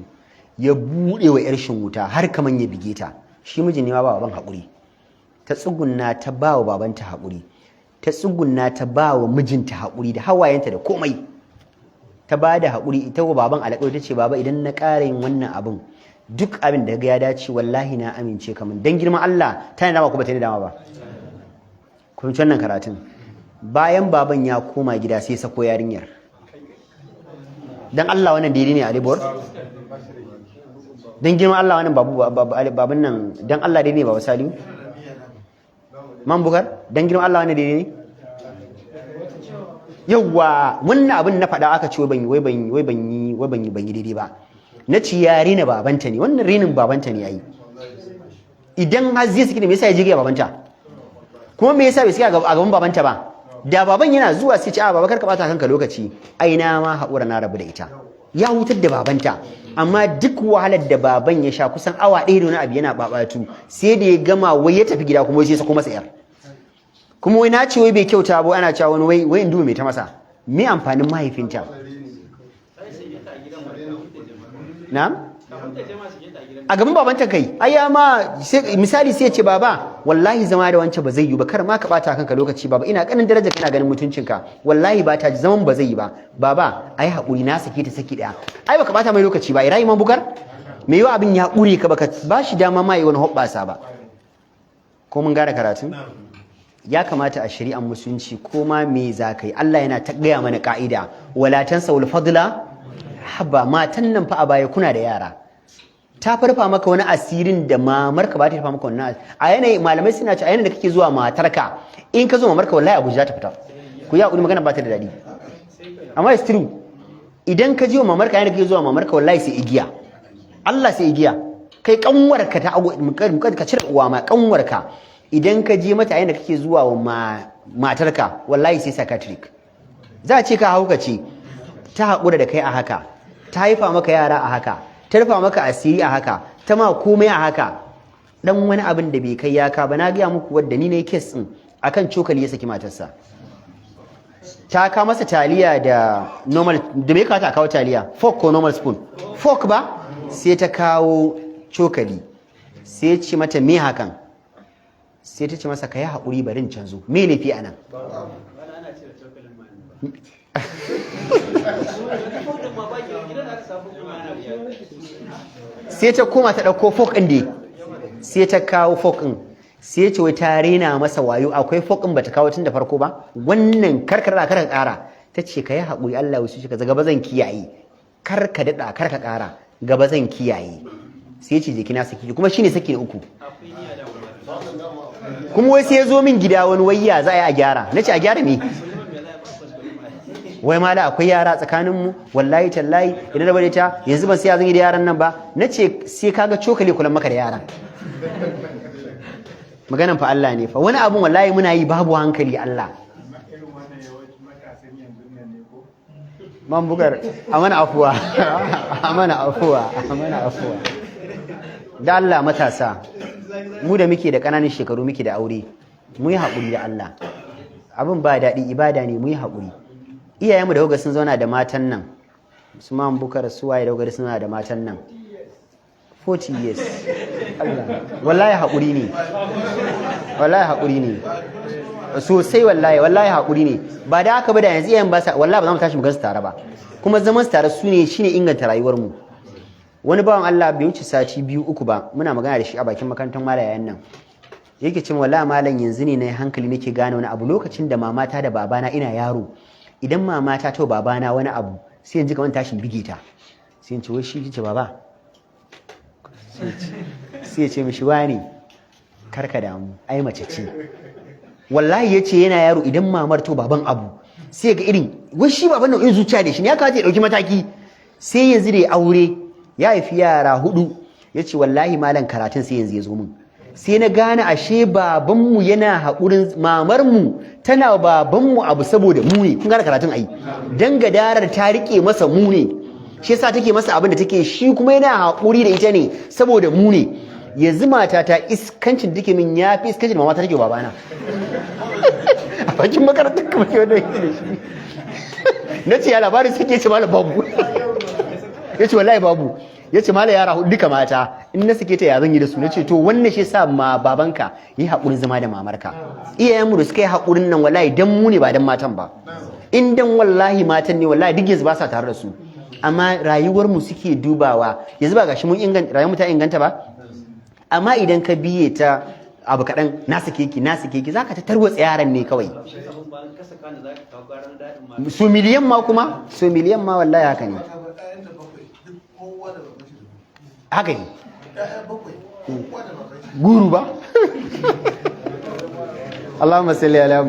ya buɗe wa 'yar shin wuta har kaman ya bige ta. Shi mijin ne ma ba baban haƙuri, ta tsugunna ta ba wa babanta haƙuri, ta tsugunna ta ba wa mijinta haƙuri da hawayenta da komai, ta ba da haƙuri. Ita wa baban alaƙar ta ce baba idan na ƙara yin wannan abin, duk abin da ga ya dace wallahi na amince kamun, dan girman Allah ta yi dama ko ba ta yi dama ba. Kun ci wannan karatun. Bayan baban ya koma gida sai sako yarinyar. Dan Allah wannan daidai ne a Libor? Dan girman Allah wannan babun nan dan Allah daidai ne baba Saliu? Man Bukar, dan girman Allah wannan daidai ne? Yawwa, wannan abin na faɗa aka ce wai ban yi daidai ba. Na ci ya rena babanta ne, wannan renin babanta ne yayi. Idan har zai saki da me yasa ya je ga babanta? Kuma me yasa bai saki a gaban babanta ba? Da baban yana zuwa sai ce a baba kar ka bata kanka lokaci, ai na ma haƙura na rabu da ita, ya hutar da babanta. Amma duk wahalar da baban ya sha kusan awa ɗaya da wani abu yana babatu, sai da ya gama wai ya tafi gida kuma sai sako masa yar. Kuma wai na ce wai bai kyauta ba, ana cewa wani wai in duba mai ta masa, me amfanin mahaifinta? Na'am? A gaban babanta kai, ayya ma misali sai ya ce baba wallahi zama da wancan ba zai yi ba, kar ma ka bata kanka lokaci baba, ina ganin darajar kana ganin mutuncinka, wallahi ba ta zaman ba zai yi ba baba, ai haƙuri na sake ta saki daya, ai baka bata mai lokaci ba, irayi man Bukar, me yiwa abin ya ƙure ka baka ba shi dama ma yi wani hoɓɓasa ba. Ko mun gane karatun? Ya kamata a shari'ar musulunci ko ma me za ka yi, Allah yana ta gaya mana ka'ida, wala tansawul fadla, haba matan nan fa a baya kuna da yara, ta farfa maka wani asirin da mamarka ba ta farfa maka wannan a yanayi. Malamai suna ce a yanayin da kake zuwa matarka, in ka zo mamarka wallahi Abuja ta fita, ku yi hakuri magana ba ta da daɗi, amma it's true. Idan ka ji wa mamarka yanayin da kake zuwa mamarka wallahi sai igiya, Allah sai igiya. Kai kanwarka ta ka cire uwa ma kanwarka, idan ka je mata yanayin da kake zuwa wa matarka wallahi sai psychiatric, za a ce ka hauka ce. ta haƙura da kai a haka, ta haifa maka yara a haka, ta rufa maka asiri a haka, ta ma komai a haka, dan wani abin da bai kai ya ka ba. na gaya muku wadda ni ne kes din akan cokali ya saki matarsa. Ta ka masa taliya da normal, da me ka ta kawo taliya, fork ko normal spoon, fork ba, sai ta kawo cokali, sai ya ce mata me hakan, sai ta ce masa ka yi haƙuri barin canzo, me laifi a nan? Sai ta koma ta ɗauko fork ɗin da sai ta kawo fork ɗin, sai ya ce wai ta rena masa wayo, akwai fork ɗin bata kawo tun da farko ba, wannan karkara karka ƙara. Ta ce ka yi haƙuri, Allah wasu shi ka gaba zan kiyaye, karka daɗa karka ƙara, gaba zan kiyaye. Sai ya ce jiki na saki, kuma shine saki na uku. Kuma wai sai ya zo min gida wani wayya za a yi a gyara, na ce a gyara me? Wai mala akwai yara tsakaninmu, wallahi tallahi idan da bade ta yanzu ban sai ya zan yi da yaran nan ba. Na ce sai kaga cokali kulan maka da yaran. Maganan fa Allah ne fa, wani abun wallahi muna yi babu hankali Allah. Man bugar amana afuwa amana afuwa amana afuwa da Allah matasa, mu da muke da ƙananan shekaru muke da aure, mu yi haƙuri da Allah. Abin ba daɗi, ibada ne, mu yi haƙuri. Iyayenmu da kuka sun zauna da matan nan, su man bukar suwaye da kuka sun zauna da matan nan 40 years. Allah wallahi haƙuri ne, wallahi haƙuri ne sosai, wallahi haƙuri ne. Ba da haka ba da yanzu iyayen ba sa, wallahi ba za mu tashi mu gansu tare ba. Kuma zaman su tare su ne shine inganta rayuwar mu. Wani bawan Allah bai wuce sati 2-3 ba, muna magana da shi a bakin makarantar malayan nan, yake cewa wallahi malam yanzu ne nayi hankali nake gane wani abu. Lokacin da mamata da babana ina yaro, idan mamata ta babana wani abu sai yanzu kamar tashin bige ta, sai in ce wai shi ce baba, sai ya ce mishi wani karka damu ai mace ce. Wallahi yace yana yaro idan mamar to baban abu sai ga irin wai shi baban nan in zuciya da shi ne ya kawo ya dauki mataki. Sai yanzu da aure ya haifi yara 4, yace wallahi malam karatun sai yanzu ya zo min, sai na gane ashe babanmu yana haƙurin, mamarmu tana babanmu abu saboda mu ne. Kun gane karatun ai, dan gadarar ta rike masa mu ne, shi yasa take masa abin da take, shi kuma yana haƙuri da ita ne saboda mu ne. Yanzu mata ta iskancin take min yafi iskancin mama ta take babana a bakin makarantar kuma ke wanda yake da shi. Na ce ya labarin suke ce malam babu ya ce wallahi babu, ya ce mala yara hudu duka mata, in na sake ta ya zan yi da su. Na ce to wannan shi sa ma babanka yi haƙurin zama da mamarka. Iyayenmu da suka yi haƙurin nan wallahi dan mu ne ba dan matan ba. In dan wallahi matan ne wallahi duk yanzu ba sa tare da su, amma rayuwar mu suke dubawa. Yanzu ba gashi mun inganta rayuwar mu ta inganta ba, amma idan ka biye ta abu kaɗan na sake ki zaka ta tarwatsa yaran ne kawai. Su miliyan ma kuma, su miliyan ma wallahi haka ne. Haka ne guru ba. Allahumma salli ala